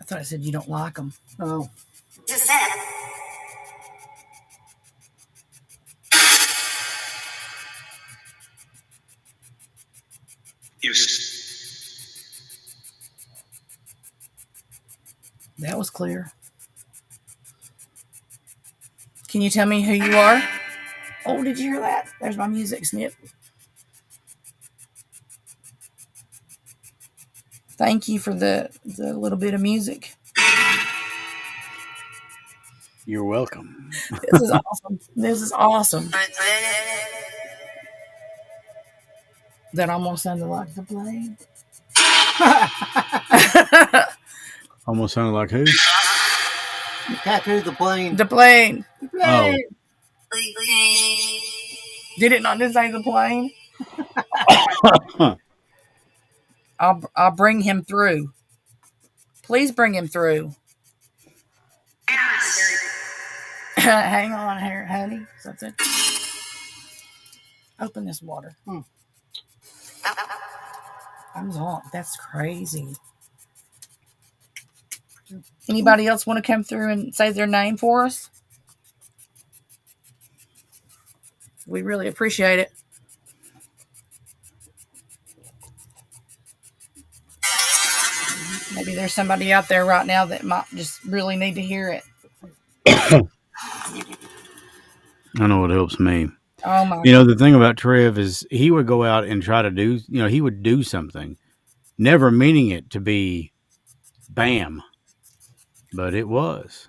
I thought I said you don't like them. Oh. Just said. That was clear. Can you tell me who you are? Oh, did you hear that? There's my music snip. Thank you for the little bit of music. You're welcome. This is awesome. This is awesome. That almost sounded like the blade. Almost sounded like who? Tattoo the plane. The plane. The plane. Did it not just say the plane? I'll bring him through. Please bring him through. Hang on here, honey. Something. Open this water. I'm zonked. That's crazy. Anybody else want to come through and say their name for us? We really appreciate it. Maybe there's somebody out there right now that might just really need to hear it. I know what helps me. Oh my! The thing about Trev is he would go out and try to do, he would do something, never meaning it to be bam, but it was.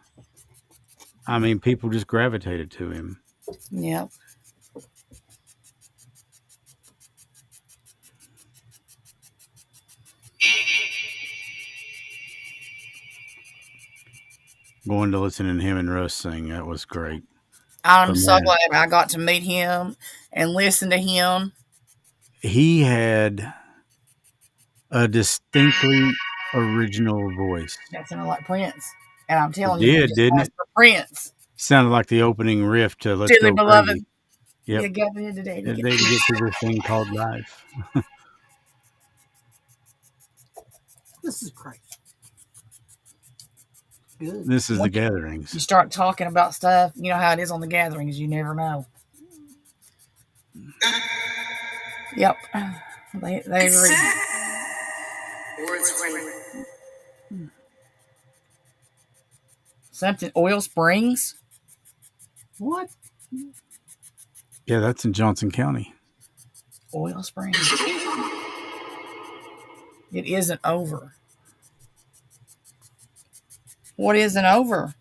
I mean, people just gravitated to him. Yep. Going to listen to him and Russ sing, that was great. I'm But so man, glad I got to meet him and listen to him. he had a distinctly original voice. That sounded like Prince. And I'm It telling you, did, didn't it? for Prince. Sounded like the opening riff to Let's Dearly Go beloved. Crazy. Yep. You got me today. They get to this thing called life. This is great. Good. This is the You gatherings. start talking about stuff. You know how it is on the gatherings. You never know. Yep. They read. Words when Something. Oil Springs. What? Yeah, that's in Johnson County. Oil Springs. It isn't over. What isn't over?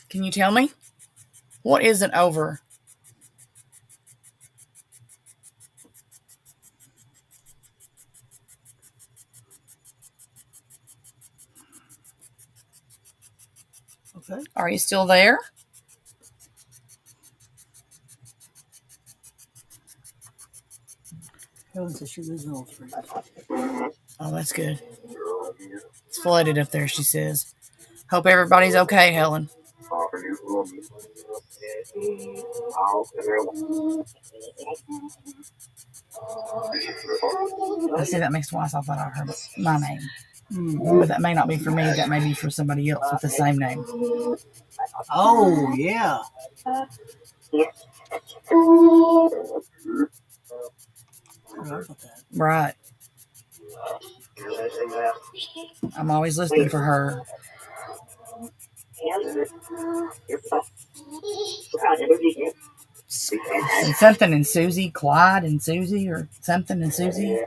Can you tell me? What isn't over? Okay. Are you still there? Helen says she lives in Old Springs. Oh, that's good. It's flooded up there, she says. Hope everybody's okay, Helen. I see that makes twice. I thought I heard my name. But that may not be for me. That may be for somebody else with the same name. Oh, yeah. Forgot about that. Right. I'm always listening for her. And something and Susie, Clyde and Susie, or something and Susie.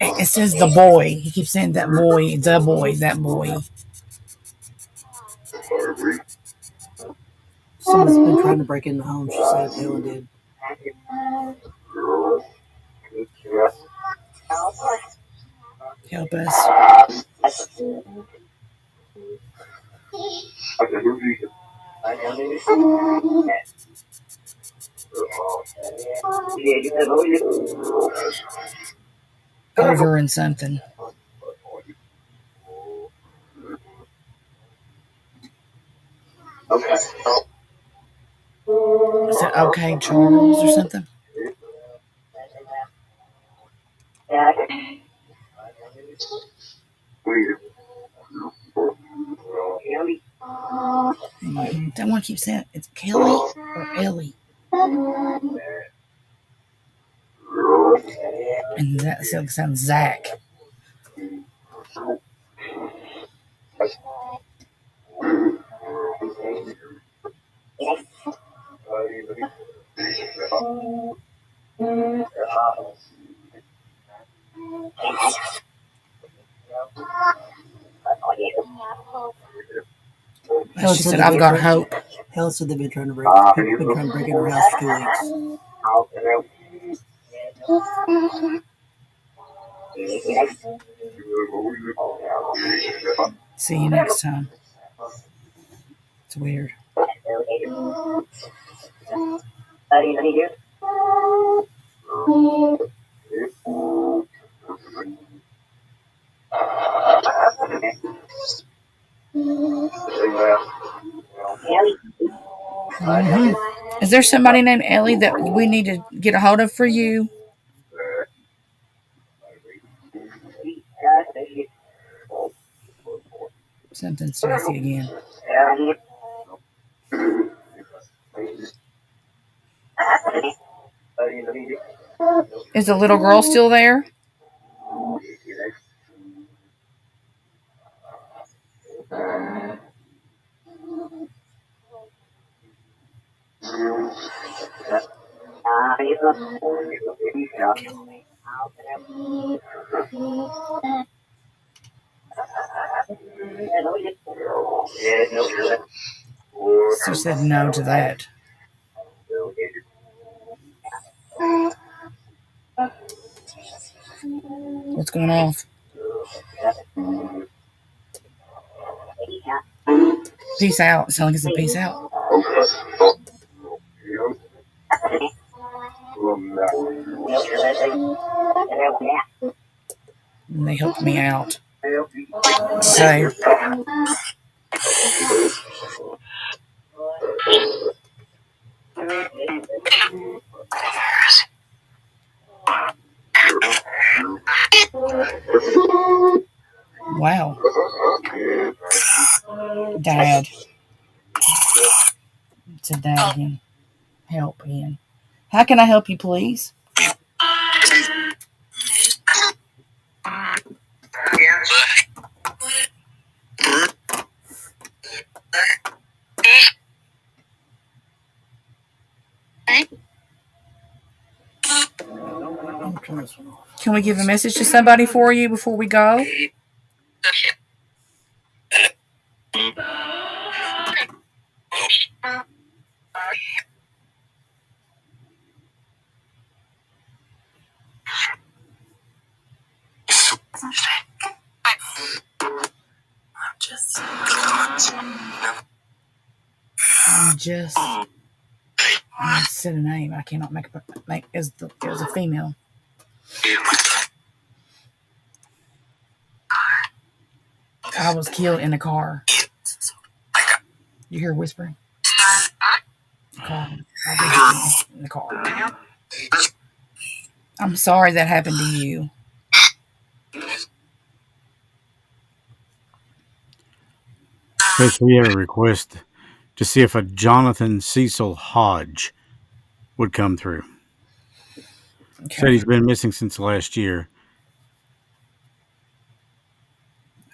It says the boy. He keeps saying that boy, the boy, that boy. Someone's been trying to break in the home, she said. Helen did. Help us. Over and something. Is it okay, Charles, or something? That one keeps saying it's Kelly or Ellie. And that sounds Zach. Helen She said said, they've I've been got trying. hope. Helen said they've been trying to break. People been trying to break in her house for 2 weeks. See you next time. It's weird. Mm-hmm. Is there somebody named Ellie that we need to get a hold of for you? Something Stacy again. Is the little girl still there? She said no to that. What's going off? Peace out. It sounds like it's a peace out. And they helped me out. Okay. Wow. Dad. It's a dad again. Help again. How can I help you, please? I'll turn this one off. Can we give a message to somebody for you before we go? I'm just. I said a name. I cannot make as a female. I was killed in a car. You hear whispering? Car. I was in the car. I'm sorry that happened to you. Chris, we had a request to see if a Jonathan Cecil Hodge would come through. Said Okay. he's been missing since last year.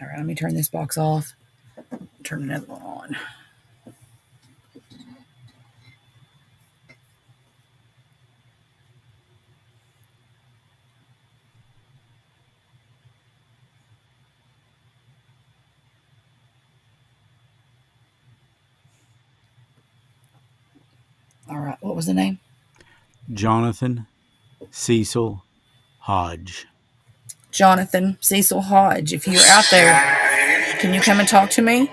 All right, let me turn this box off. Turn another one on. All right, what was the name? Jonathan Cecil Hodge. Jonathan Cecil Hodge. If you're out there, can you come and talk to me?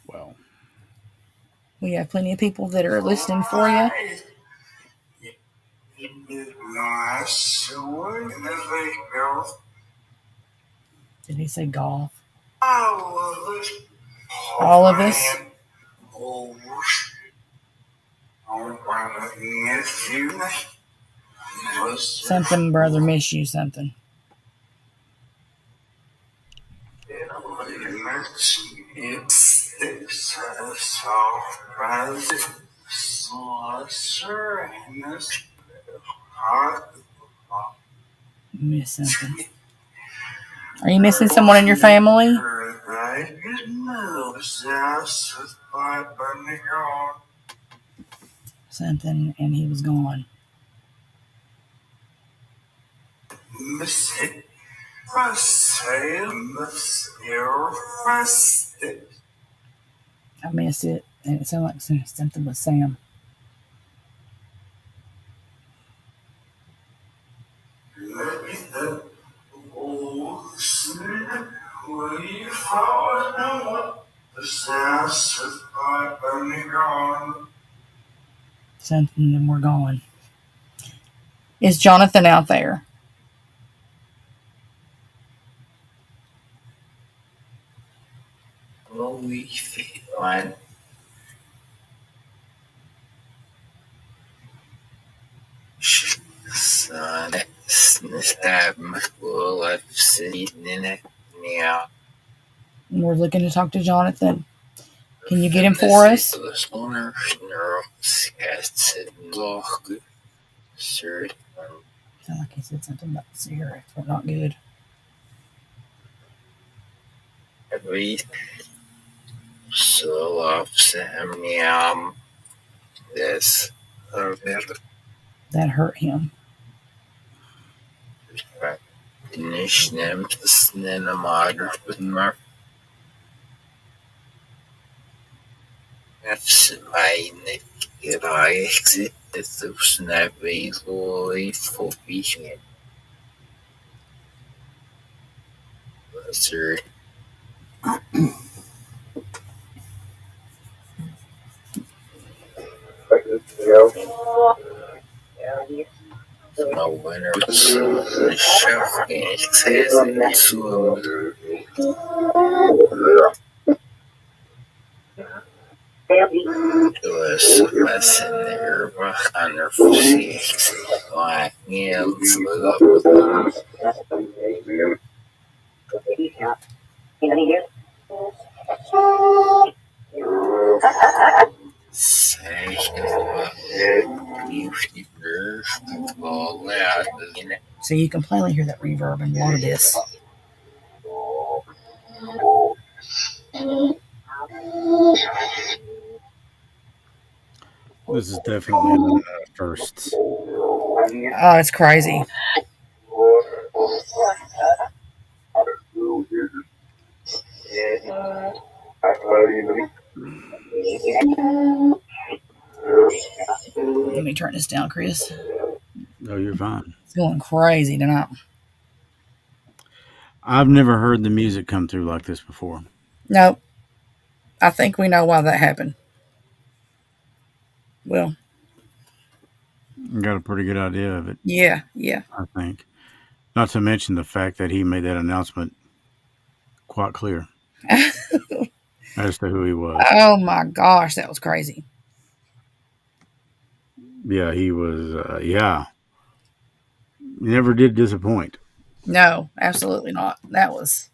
Well, We have plenty of people that are listening for you. Did he say golf? All of us? Something, brother, miss you something. Miss something. Are you missing someone in your family? something, and he was gone. I missed it, and it sounded like something with Sam. Something, and we're gone. Is Jonathan out there? Holy fine. Son, stab my full of sitting in it. Yeah. We're looking to talk to Jonathan. Can you get him for us? Sound Like he said something about cigarettes, but not good. We so love Sam. This That hurt him. Finish them to cinematographer. That's my I exit the snap slowly for vision. Sir. No winner. The chef says to was lesson there on their physics. Like, yeah, let's look up with say, all out. So you can plainly hear that reverb in water this. This is definitely first. Oh, it's crazy. Let me turn this down, Chris. No, you're fine. It's going crazy tonight. I've never heard the music come through like this before. Nope. I think we know why that happened. Well, Got a pretty good idea of it, yeah. I think. Not to mention the fact that he made that announcement quite clear as to who he was. Oh my gosh, that was crazy. Yeah, he was, Never did disappoint. No, absolutely not. That was.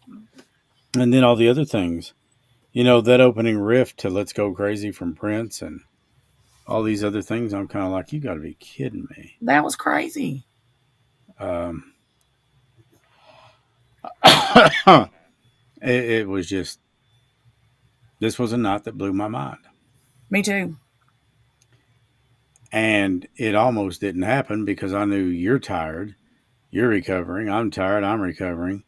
And then all the other things. You know, that opening riff to Let's Go Crazy from Prince and all these other things, I'm kind of like, you got to be kidding me. That was crazy. It was just, this was a night that blew my mind. Me too. And it almost didn't happen because I knew you're tired. You're recovering. I'm tired. I'm recovering.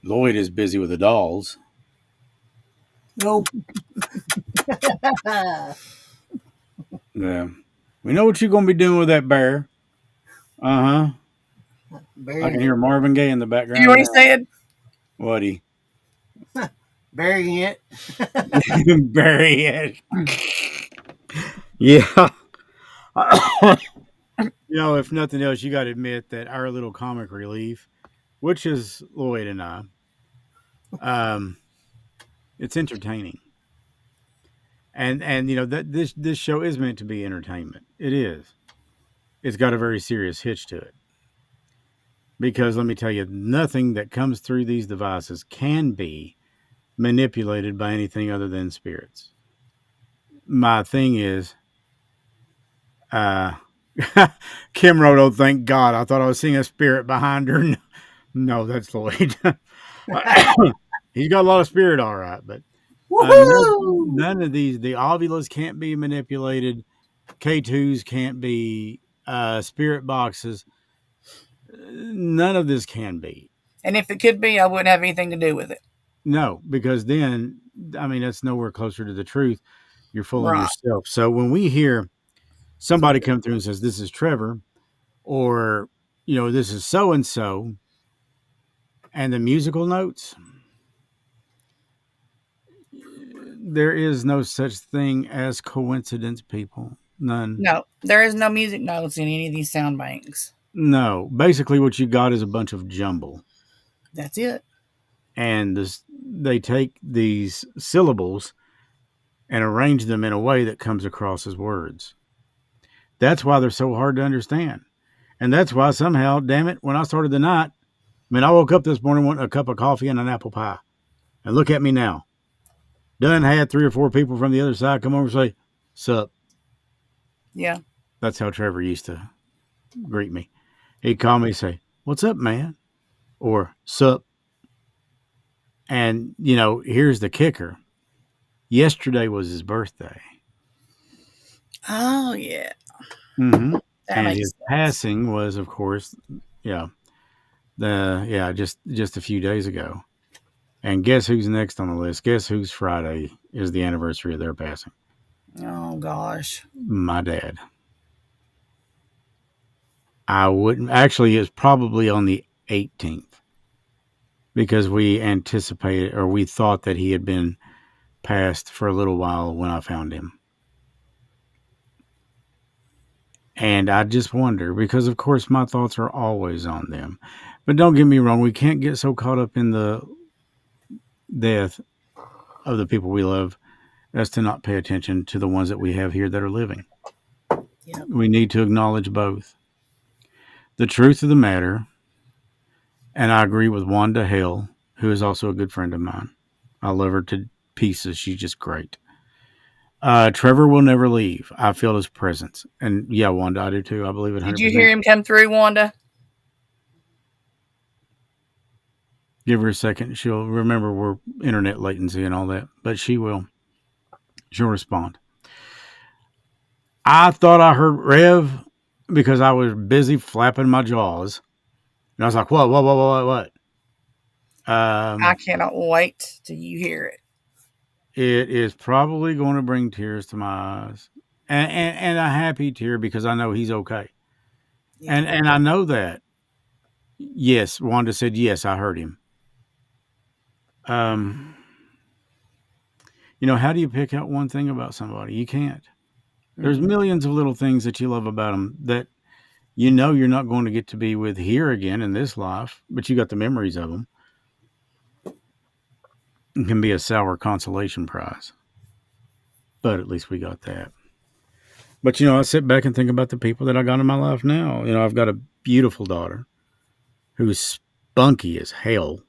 Lloyd is busy with the dolls. Nope. Yeah. We know what you're going to be doing with that bear. Uh-huh. I can hear Marvin Gaye in the background. You know what he said? What'd Burying it. Bury it. Yeah. You know, if nothing else, you got to admit that our little comic relief, which is Lloyd and I, it's entertaining. And you know that this show is meant to be entertainment. It is. It's got a very serious hitch to it. Because let me tell you, nothing that comes through these devices can be manipulated by anything other than spirits. My thing is, Kim wrote, "Oh, thank God! I thought I was seeing a spirit behind her." No, that's Lloyd. He's got a lot of spirit, all right, but Woohoo! None of these, the ovulas can't be manipulated. K2s can't be spirit boxes. None of this can be. And if it could be, I wouldn't have anything to do with it. No, because then, I mean, that's nowhere closer to the truth. You're fooling Right. yourself. So when we hear somebody come through and says, this is Trevor, or, this is so-and-so, and the musical notes, there is no such thing as coincidence, people. None. No, there is no music notes in any of these sound banks. No. Basically, what you got is a bunch of jumble. That's it. And they take these syllables and arrange them in a way that comes across as words. That's why they're so hard to understand. And that's why somehow, damn it, when I started the night, I woke up this morning wanting a cup of coffee and an apple pie. And look at me now. Done had 3 or 4 people from the other side come over and say, sup. Yeah. That's how Trevor used to greet me. He'd call me and say, what's up, man? Or sup. And, here's the kicker. Yesterday was his birthday. Oh, yeah. Mm-hmm. That And makes his sense. passing was, of course, just a few days ago. And guess who's next on the list? Guess whose Friday is the anniversary of their passing? Oh, gosh. My dad. I wouldn't actually. It's probably on the 18th because we anticipated or we thought that he had been passed for a little while when I found him. And I just wonder because, of course, my thoughts are always on them. But don't get me wrong. We can't get so caught up in the death of the people we love as to not pay attention to the ones that we have here that are living. Yep. We need to acknowledge both. The truth of the matter, and I agree with Wanda Hale, who is also a good friend of mine. I love her to pieces. She's just great. Trevor will never leave. I feel his presence. And yeah, Wanda, I do too. I believe it 100%. Did you hear him come through, Wanda? Give her a second. She'll remember we're internet latency and all that, but she will. She'll respond. I thought I heard Rev because I was busy flapping my jaws. And I was like, what? I cannot wait till you hear it. It is probably going to bring tears to my eyes. And a happy tear because I know he's okay. Yeah. And I know that. Yes, Wanda said, yes, I heard him. How do you pick out one thing about somebody? You can't. There's millions of little things that you love about them that you're not going to get to be with here again in this life, but you got the memories of them. It can be a sour consolation prize. But at least we got that. But, I sit back and think about the people that I got in my life now. I've got a beautiful daughter who's spunky as hell.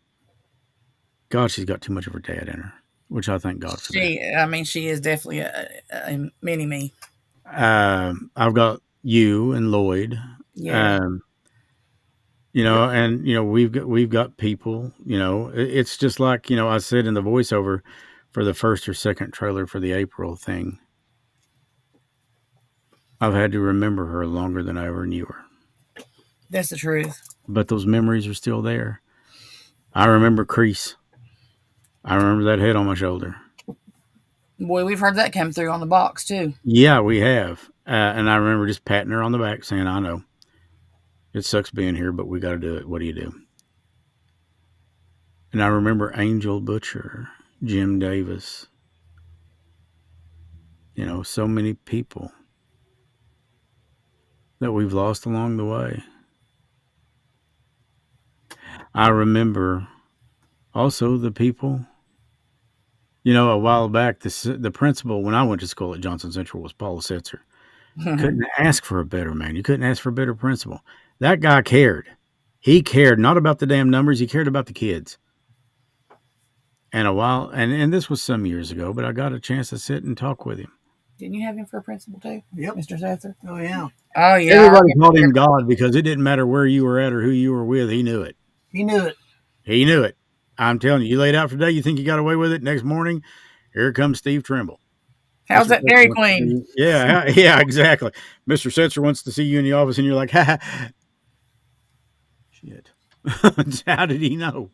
God, she's got too much of her dad in her, which I thank God for that. She is definitely a mini-me. I've got you and Lloyd. Yeah. We've got people, it's just like, I said in the voiceover for the first or second trailer for the April thing. I've had to remember her longer than I ever knew her. That's the truth. But those memories are still there. I remember Crease. I remember that head on my shoulder. Boy, we've heard that come through on the box, too. Yeah, we have. And I remember just patting her on the back saying, I know. It sucks being here, but we got to do it. What do you do? And I remember Angel Butcher, Jim Davis. So many people that we've lost along the way. I remember also the people, a while back, the principal, when I went to school at Johnson Central, was Paul Setzer. Couldn't ask for a better man. You couldn't ask for a better principal. That guy cared. He cared not about the damn numbers. He cared about the kids. And this was some years ago, but I got a chance to sit and talk with him. Didn't you have him for a principal, too? Yep. Mr. Setzer? Oh, yeah. Oh, yeah. Everybody called him God because it didn't matter where you were at or who you were with. He knew it. He knew it. He knew it. I'm telling you, you laid out for the day, you think you got away with it. Next morning, Here comes Steve Trimble. How's Mr. that Setzer Dairy wants to see Queen? you. Yeah, yeah, exactly. Mr. Setzer wants to see you in the office, and you're like, ha, ha. Shit. How did he know?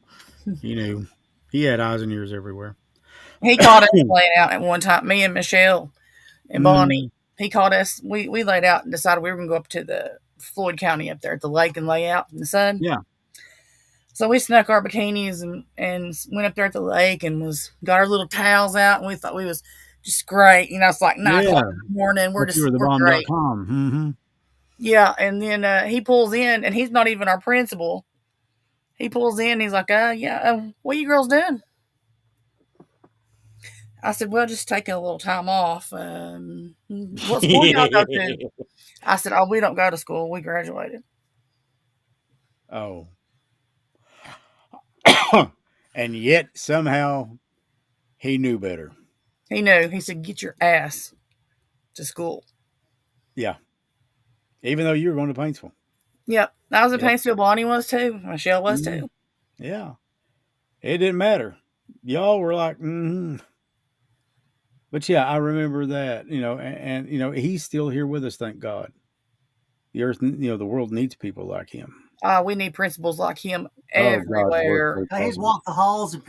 He knew. He had eyes and ears everywhere. He caught us laying out at one time, me and Michelle and Bonnie. Mm, He caught us. We laid out and decided we were going to go up to the Floyd County up there at the lake and lay out in the sun. yeah. So we snuck our bikinis and went up there at the lake and got our little towels out, and we thought we was just great. It's like 9 Yeah. o'clock in the morning. We're great. Bomb.com. Mm-hmm. Yeah, and then he pulls in, and he's not even our principal. He pulls in, and he's like, yeah, what you girls doing? I said, well, just taking a little time off. What school y'all go to? I said, oh, we don't go to school. We graduated. Oh. And yet, somehow, he knew better. He knew. He said, get your ass to school. Yeah. Even though you were going to Paintsville. Yep. I was in Yep. Paintsville. Bonnie was too. Michelle was Mhm. too. Yeah. It didn't matter. Y'all were like, But yeah, I remember that, and he's still here with us, thank God. The earth, the world needs people like him. We need principals like him Oh, God's everywhere. work. He'd walk the halls and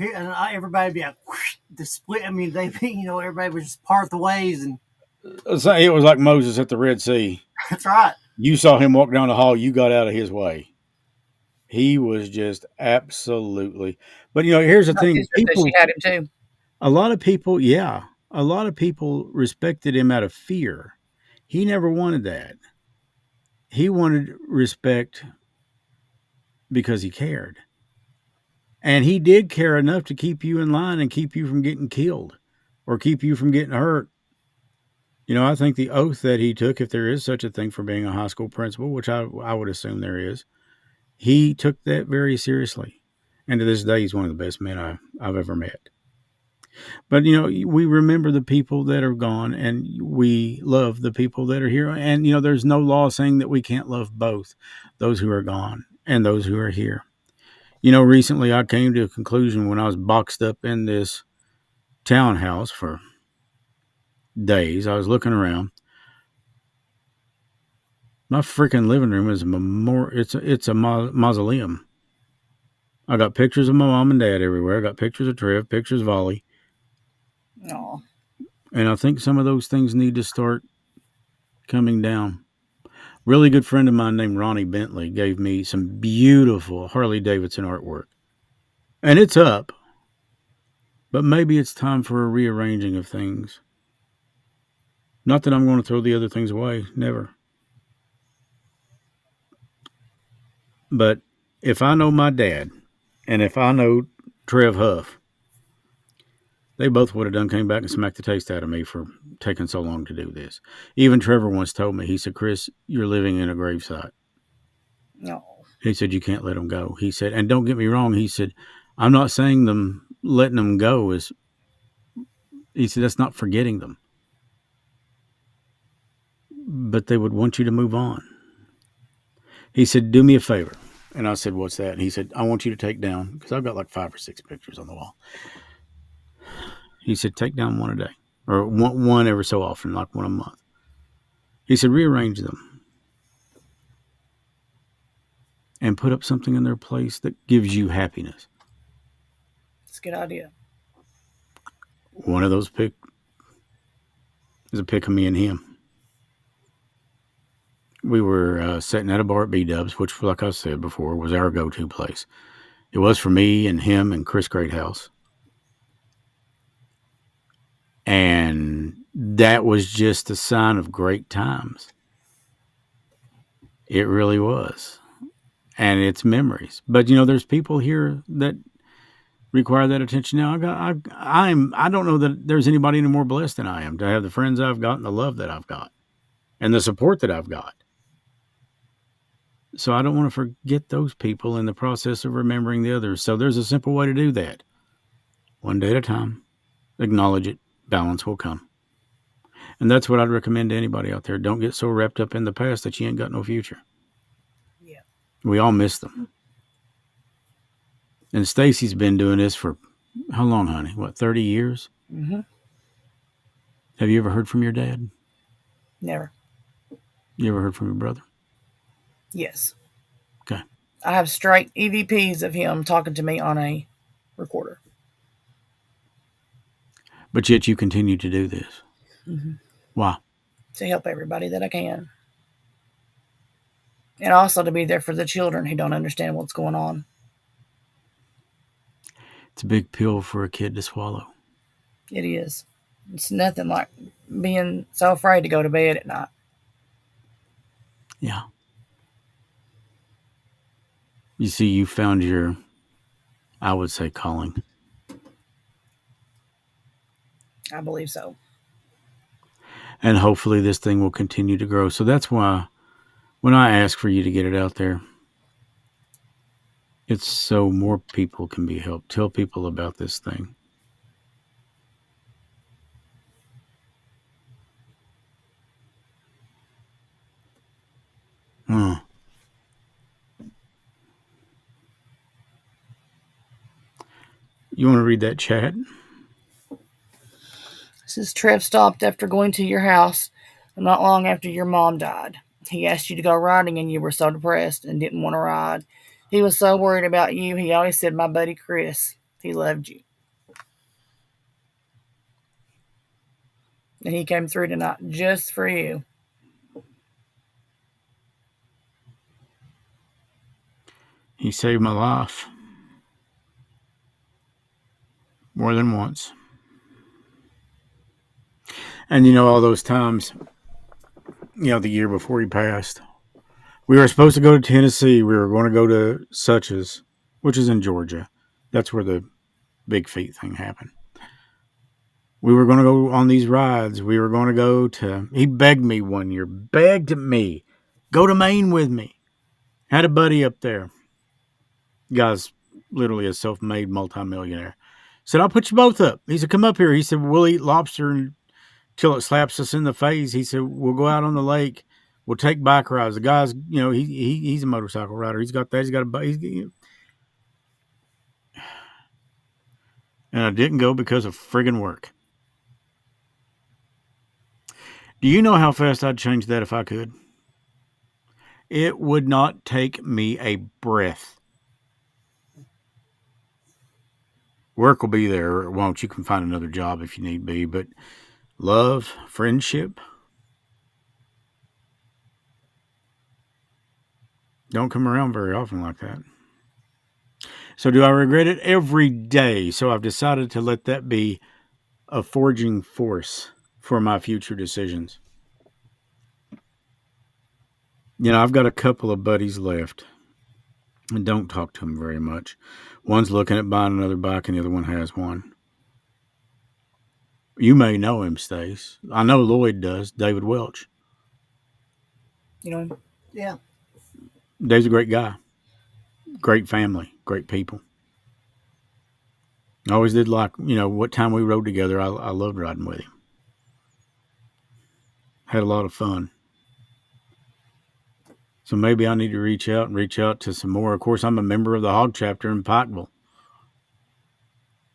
everybody would be like, whoosh, the split. I mean, everybody would just part the ways, and It was like Moses at the Red Sea. that's right. You saw him walk down the hall, you got out of his way. He was just absolutely. But here's the My thing: sister said she had him too. a lot of people respected him out of fear. He never wanted that. He wanted respect because he cared. And he did care enough to keep you in line and keep you from getting killed or keep you from getting hurt. I think the oath that he took, if there is such a thing for being a high school principal, which I would assume there is, he took that very seriously. And to this day, he's one of the best men I've ever met. But, we remember the people that are gone, and we love the people that are here. And, there's no law saying that we can't love both those who are gone and those who are here. Recently I came to a conclusion when I was boxed up in this townhouse for days. I was looking around. My freaking living room is it's a mausoleum. I got pictures of my mom and dad everywhere. I got pictures of Trev, pictures of Ollie. No. And I think some of those things need to start coming down. Really good friend of mine named Ronnie Bentley gave me some beautiful Harley Davidson artwork. And it's up. But maybe it's time for a rearranging of things. Not that I'm going to throw the other things away. Never. But if I know my dad and if I know Trev Huff, they both would have came back and smacked the taste out of me for taking so long to do this. Even Trevor once told me, he said, Chris, you're living in a gravesite. No. He said, you can't let them go. He said, and don't get me wrong, he said, I'm not saying letting them go is, he said, that's not forgetting them. But they would want you to move on. He said, do me a favor. And I said, what's that? And he said, I want you to take down, because I've got like 5 or 6 pictures on the wall. He said, take down one a day, or one every so often, like one a month. He said, rearrange them and put up something in their place that gives you happiness. It's a good idea. One of those pics is a pic of me and him. We were sitting at a bar at B-Dubs, which, like I said before, was our go-to place. It was for me and him and Chris Greathouse. And that was just a sign of great times. It really was. And it's memories. But, there's people here that require that attention now. I don't know that there's anybody any more blessed than I am to have the friends I've got and the love that I've got and the support that I've got. So I don't want to forget those people in the process of remembering the others. So there's a simple way to do that. One day at a time. Acknowledge it. Balance will come. And that's what I'd recommend to anybody out there. Don't get so wrapped up in the past that you ain't got no future. Yeah. We all miss them. And Stacy's been doing this for how long, honey? What, 30 years? Mm-hmm. Have you ever heard from your dad? Never. You ever heard from your brother? Yes. Okay. I have straight EVPs of him talking to me on a recorder. But yet you continue to do this. Mm-hmm. Why? To help everybody that I can. And also to be there for the children who don't understand what's going on. It's a big pill for a kid to swallow. It is. It's nothing like being so afraid to go to bed at night. Yeah. You see, you found your, I would say, calling. I believe so. And hopefully this thing will continue to grow. So that's why when I ask for you to get it out there, it's so more people can be helped. Tell people about this thing. You want to read that chat? Says Trev stopped after going to your house not long after your mom died. He asked you to go riding and you were so depressed and didn't want to ride. He was so worried about you. He always said, my buddy Chris, he loved you. And he came through tonight just for you. He saved my life. More than once. And you know, all those times, you know, the year before he passed, we were supposed to go to Tennessee. We were going to go to Such's, which is in Georgia. That's where the Big Feet thing happened. We were going to go on these rides. We were going to go to, he begged me one year, begged me, go to Maine with me. Had a buddy up there. Guy's literally a self-made multimillionaire. Said, I'll put you both up. He said, come up here. He said, we'll eat lobster until it slaps us in the face. He said, we'll go out on the lake. We'll take bike rides. The guy's, you know, he's a motorcycle rider. He's got that. He's got a bike. And I didn't go because of friggin' work. Do you know how fast I'd change that if I could? It would not take me a breath. Work will be there, or it won't. You can find another job if you need be, but love, friendship, don't come around very often like that. So do I regret it? Every day. So I've decided to let that be a forging force for my future decisions. You know, I've got a couple of buddies left and don't talk to them very much. One's looking at buying another bike and the other one has one. You may know him, Stace. I know Lloyd does. David Welch. You know him? Yeah. Dave's a great guy. Great family. Great people. I always did like, you know, what time we rode together, I loved riding with him. Had a lot of fun. So maybe I need to reach out to some more. Of course, I'm a member of the Hog Chapter in Pikeville.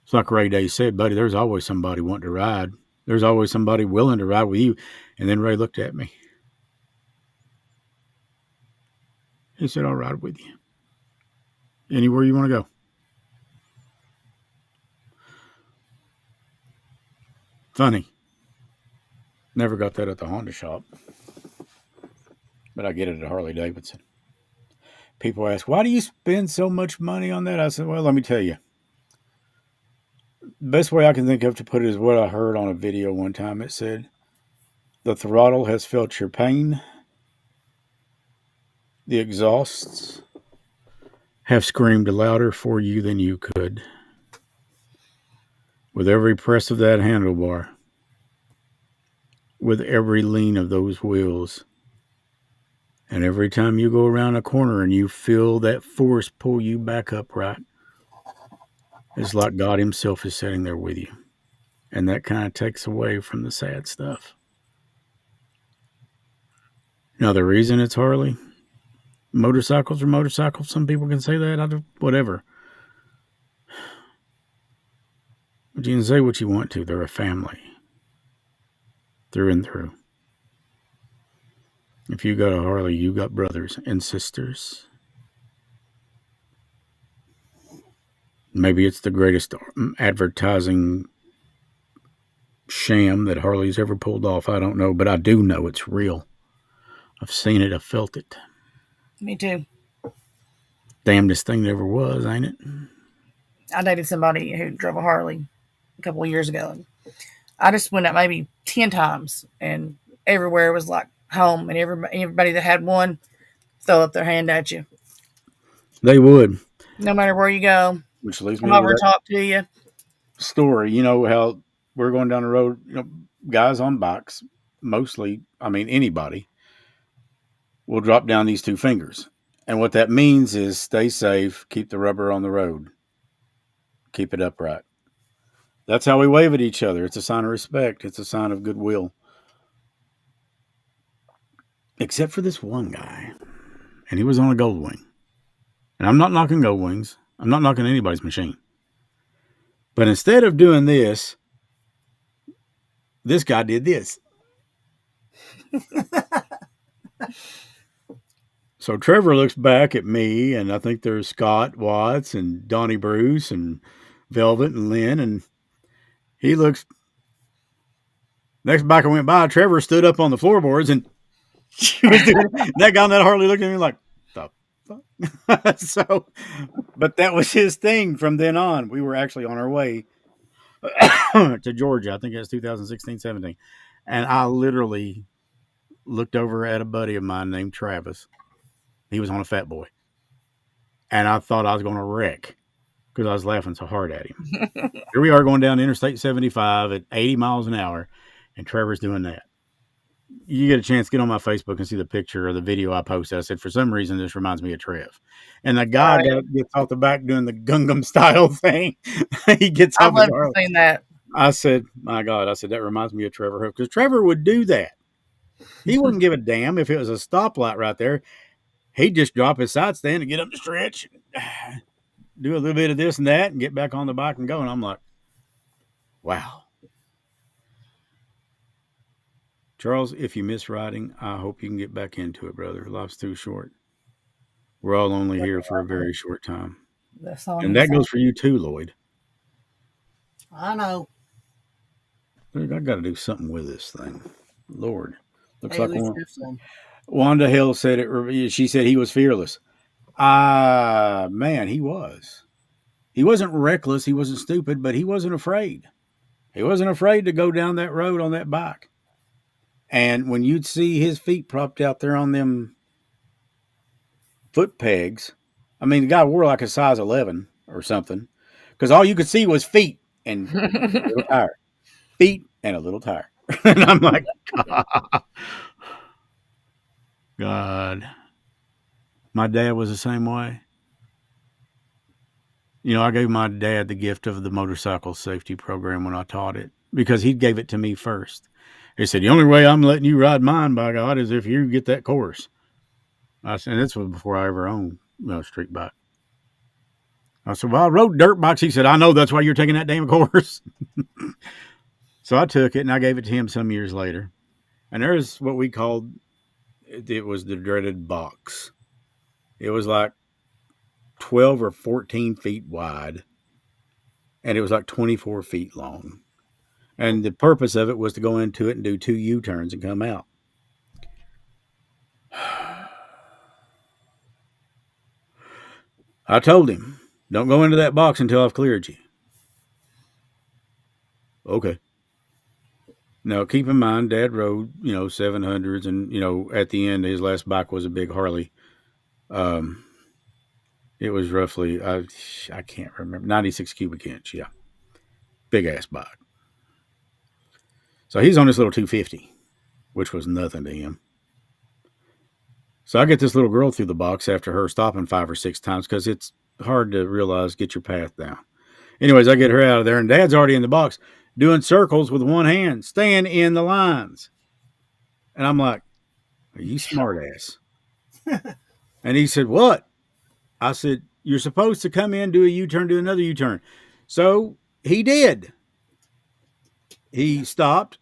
It's like Ray Day said, buddy, there's always somebody wanting to ride. There's always somebody willing to ride with you. And then Ray looked at me. He said, I'll ride with you. Anywhere you want to go. Funny. Never got that at the Honda shop. But I get it at Harley Davidson. People ask, why do you spend so much money on that? I said, well, let me tell you. The best way I can think of to put it is what I heard on a video one time. It said, the throttle has felt your pain. The exhausts have screamed louder for you than you could. With every press of that handlebar, with every lean of those wheels, and every time you go around a corner and you feel that force pull you back upright, it's like God himself is sitting there with you. And that kind of takes away from the sad stuff. Now, the reason it's Harley, motorcycles are motorcycles. Some people can say that, whatever. But you can say what you want to. They're a family. through and through. If you got a Harley, you got brothers and sisters. Maybe it's the greatest advertising sham that Harley's ever pulled off. I don't know, but I do know it's real. I've seen it. I've felt it. Me too. Damnedest thing that ever was, ain't it? I dated somebody who drove a Harley a couple of years ago. I just went out maybe 10 times, and everywhere was like home, and everybody that had one throw up their hand at you. They would. No matter where you go, Which leads me come to over and that talk to you. story. You know how we're going down the road, guys on bikes, mostly, anybody, will drop down these two fingers. And what that means is stay safe, keep the rubber on the road, keep it upright. That's how we wave at each other. It's a sign of respect. It's a sign of goodwill. Except for this one guy. And he was on a Gold Wing. And I'm not knocking Gold Wings. I'm not knocking anybody's machine. But instead of doing this guy did this. So Trevor looks back at me, and I think there's Scott Watts and Donnie Bruce and Velvet and Lynn, and he looks. Next bike I went by, Trevor stood up on the floorboards, and she was doing, that guy on that Harley looked at me like, the fuck? So, but that was his thing from then on. We were actually on our way to Georgia. I think it was 2016, 17. And I literally looked over at a buddy of mine named Travis. He was on a Fat Boy. And I thought I was going to wreck because I was laughing so hard at him. Here we are going down Interstate 75 at 80 miles an hour, and Trevor's doing that. You get a chance, get on my Facebook and see the picture or the video I posted. I said, for some reason, this reminds me of Trev. And the guy gets off the back doing the Gangnam style thing. He gets I've off loved the car. seeing that. I said, my God, that reminds me of Trevor Hook. Because Trevor would do that. He wouldn't give a damn if it was a stoplight right there. He'd just drop his side stand and get up the stretch, do a little bit of this and that, and get back on the bike and go. And I'm like, wow. Charles, if you miss riding, I hope you can get back into it, brother. Life's too short. We're all only here for a very short time. That's all. And that goes for you too, Lloyd. I know. Look, I got to do something with this thing. Lord. Looks Hey, like at least one. you have some. Wanda Hill said it. She said he was fearless. Man, he was. He wasn't reckless. He wasn't stupid, but he wasn't afraid. He wasn't afraid to go down that road on that bike. And when you'd see his feet propped out there on them foot pegs, the guy wore like a size 11 or something, because all you could see was feet and a little tire. Feet and a little tire. And I'm like, God. My dad was the same way. I gave my dad the gift of the motorcycle safety program when I taught it, because he gave it to me first. He said, the only way I'm letting you ride mine, by God, is if you get that course. I said, and this was before I ever owned a street bike. I said, well, I rode dirt bikes. He said, I know, that's why you're taking that damn course. So I took it and I gave it to him some years later. And there's what we called, it was the dreaded box. It was like 12 or 14 feet wide. And it was like 24 feet long. And the purpose of it was to go into it and do 2 U-turns and come out. I told him, don't go into that box until I've cleared you. Okay. Now, keep in mind, Dad rode, 700s. And, at the end, his last bike was a big Harley. It was roughly, I can't remember, 96 cubic inch. Yeah. Big ass bike. So he's on this little 250, which was nothing to him. So I get this little girl through the box after her stopping 5 or 6 times, because it's hard to realize, get your path down. Anyways, I get her out of there, and Dad's already in the box doing circles with one hand, staying in the lines. And I'm like, are you smart ass? And he said, what? I said, you're supposed to come in, do a U-turn, do another U-turn. So he did. He stopped,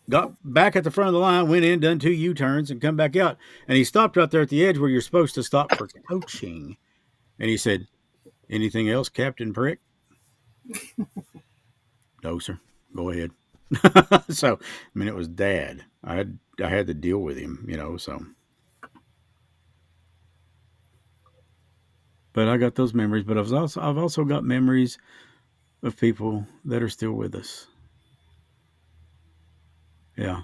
got back at the front of the line, went in, done 2 U-turns, and come back out. And he stopped right there at the edge where you're supposed to stop for coaching. And he said, "Anything else, Captain Prick?" "No, sir. Go ahead." So, I mean, it was Dad. I had to deal with him, so. But I got those memories. But I've also got memories of people that are still with us. Yeah.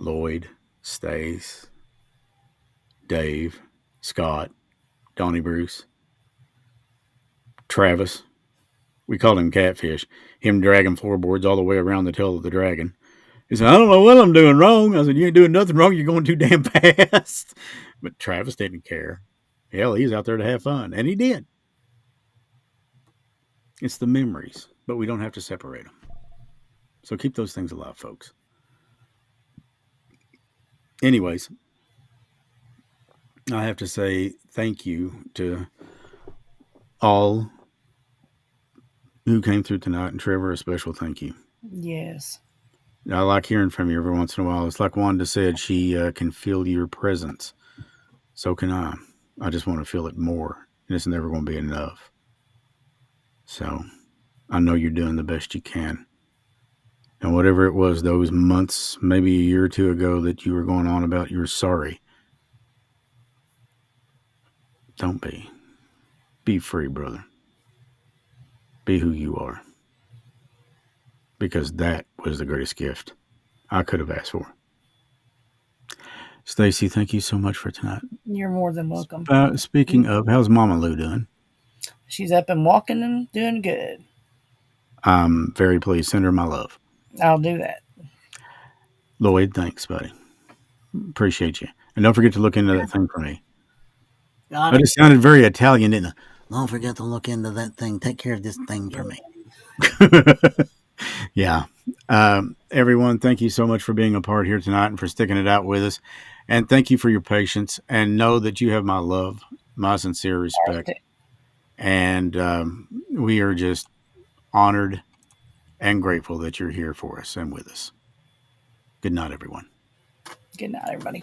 Lloyd, Stace, Dave, Scott, Donnie Bruce, Travis. We called him Catfish. Him dragging floorboards all the way around the tail of the dragon. He said, "I don't know what I'm doing wrong." I said, "You ain't doing nothing wrong. You're going too damn fast." But Travis didn't care. Hell, he's out there to have fun. And he did. It's the memories, but we don't have to separate them. So keep those things alive, folks. Anyways, I have to say thank you to all who came through tonight. And Trevor, a special thank you. Yes. I like hearing from you every once in a while. It's like Wanda said, she can feel your presence. So can I. I just want to feel it more. And it's never going to be enough. So I know you're doing the best you can. And whatever it was, those months, maybe a year or two ago that you were going on about, you're sorry. Don't be. Be free, brother. Be who you are. Because that was the greatest gift I could have asked for. Stacy, thank you so much for tonight. You're more than welcome. Speaking of, how's Mama Lou doing? She's up and walking and doing good. I'm very pleased. Send her my love. I'll do that. Lloyd, thanks, buddy. Appreciate you. And don't forget to look into that thing for me. Got But it. it sounded very Italian, didn't it? Don't forget to look into that thing. Take care of this thing for me. Yeah. Everyone, thank you so much for being a part here tonight and for sticking it out with us. And thank you for your patience. And know that you have my love, my sincere respect. And we are just honored and grateful that you're here for us and with us. Good night, everyone. Good night, everybody.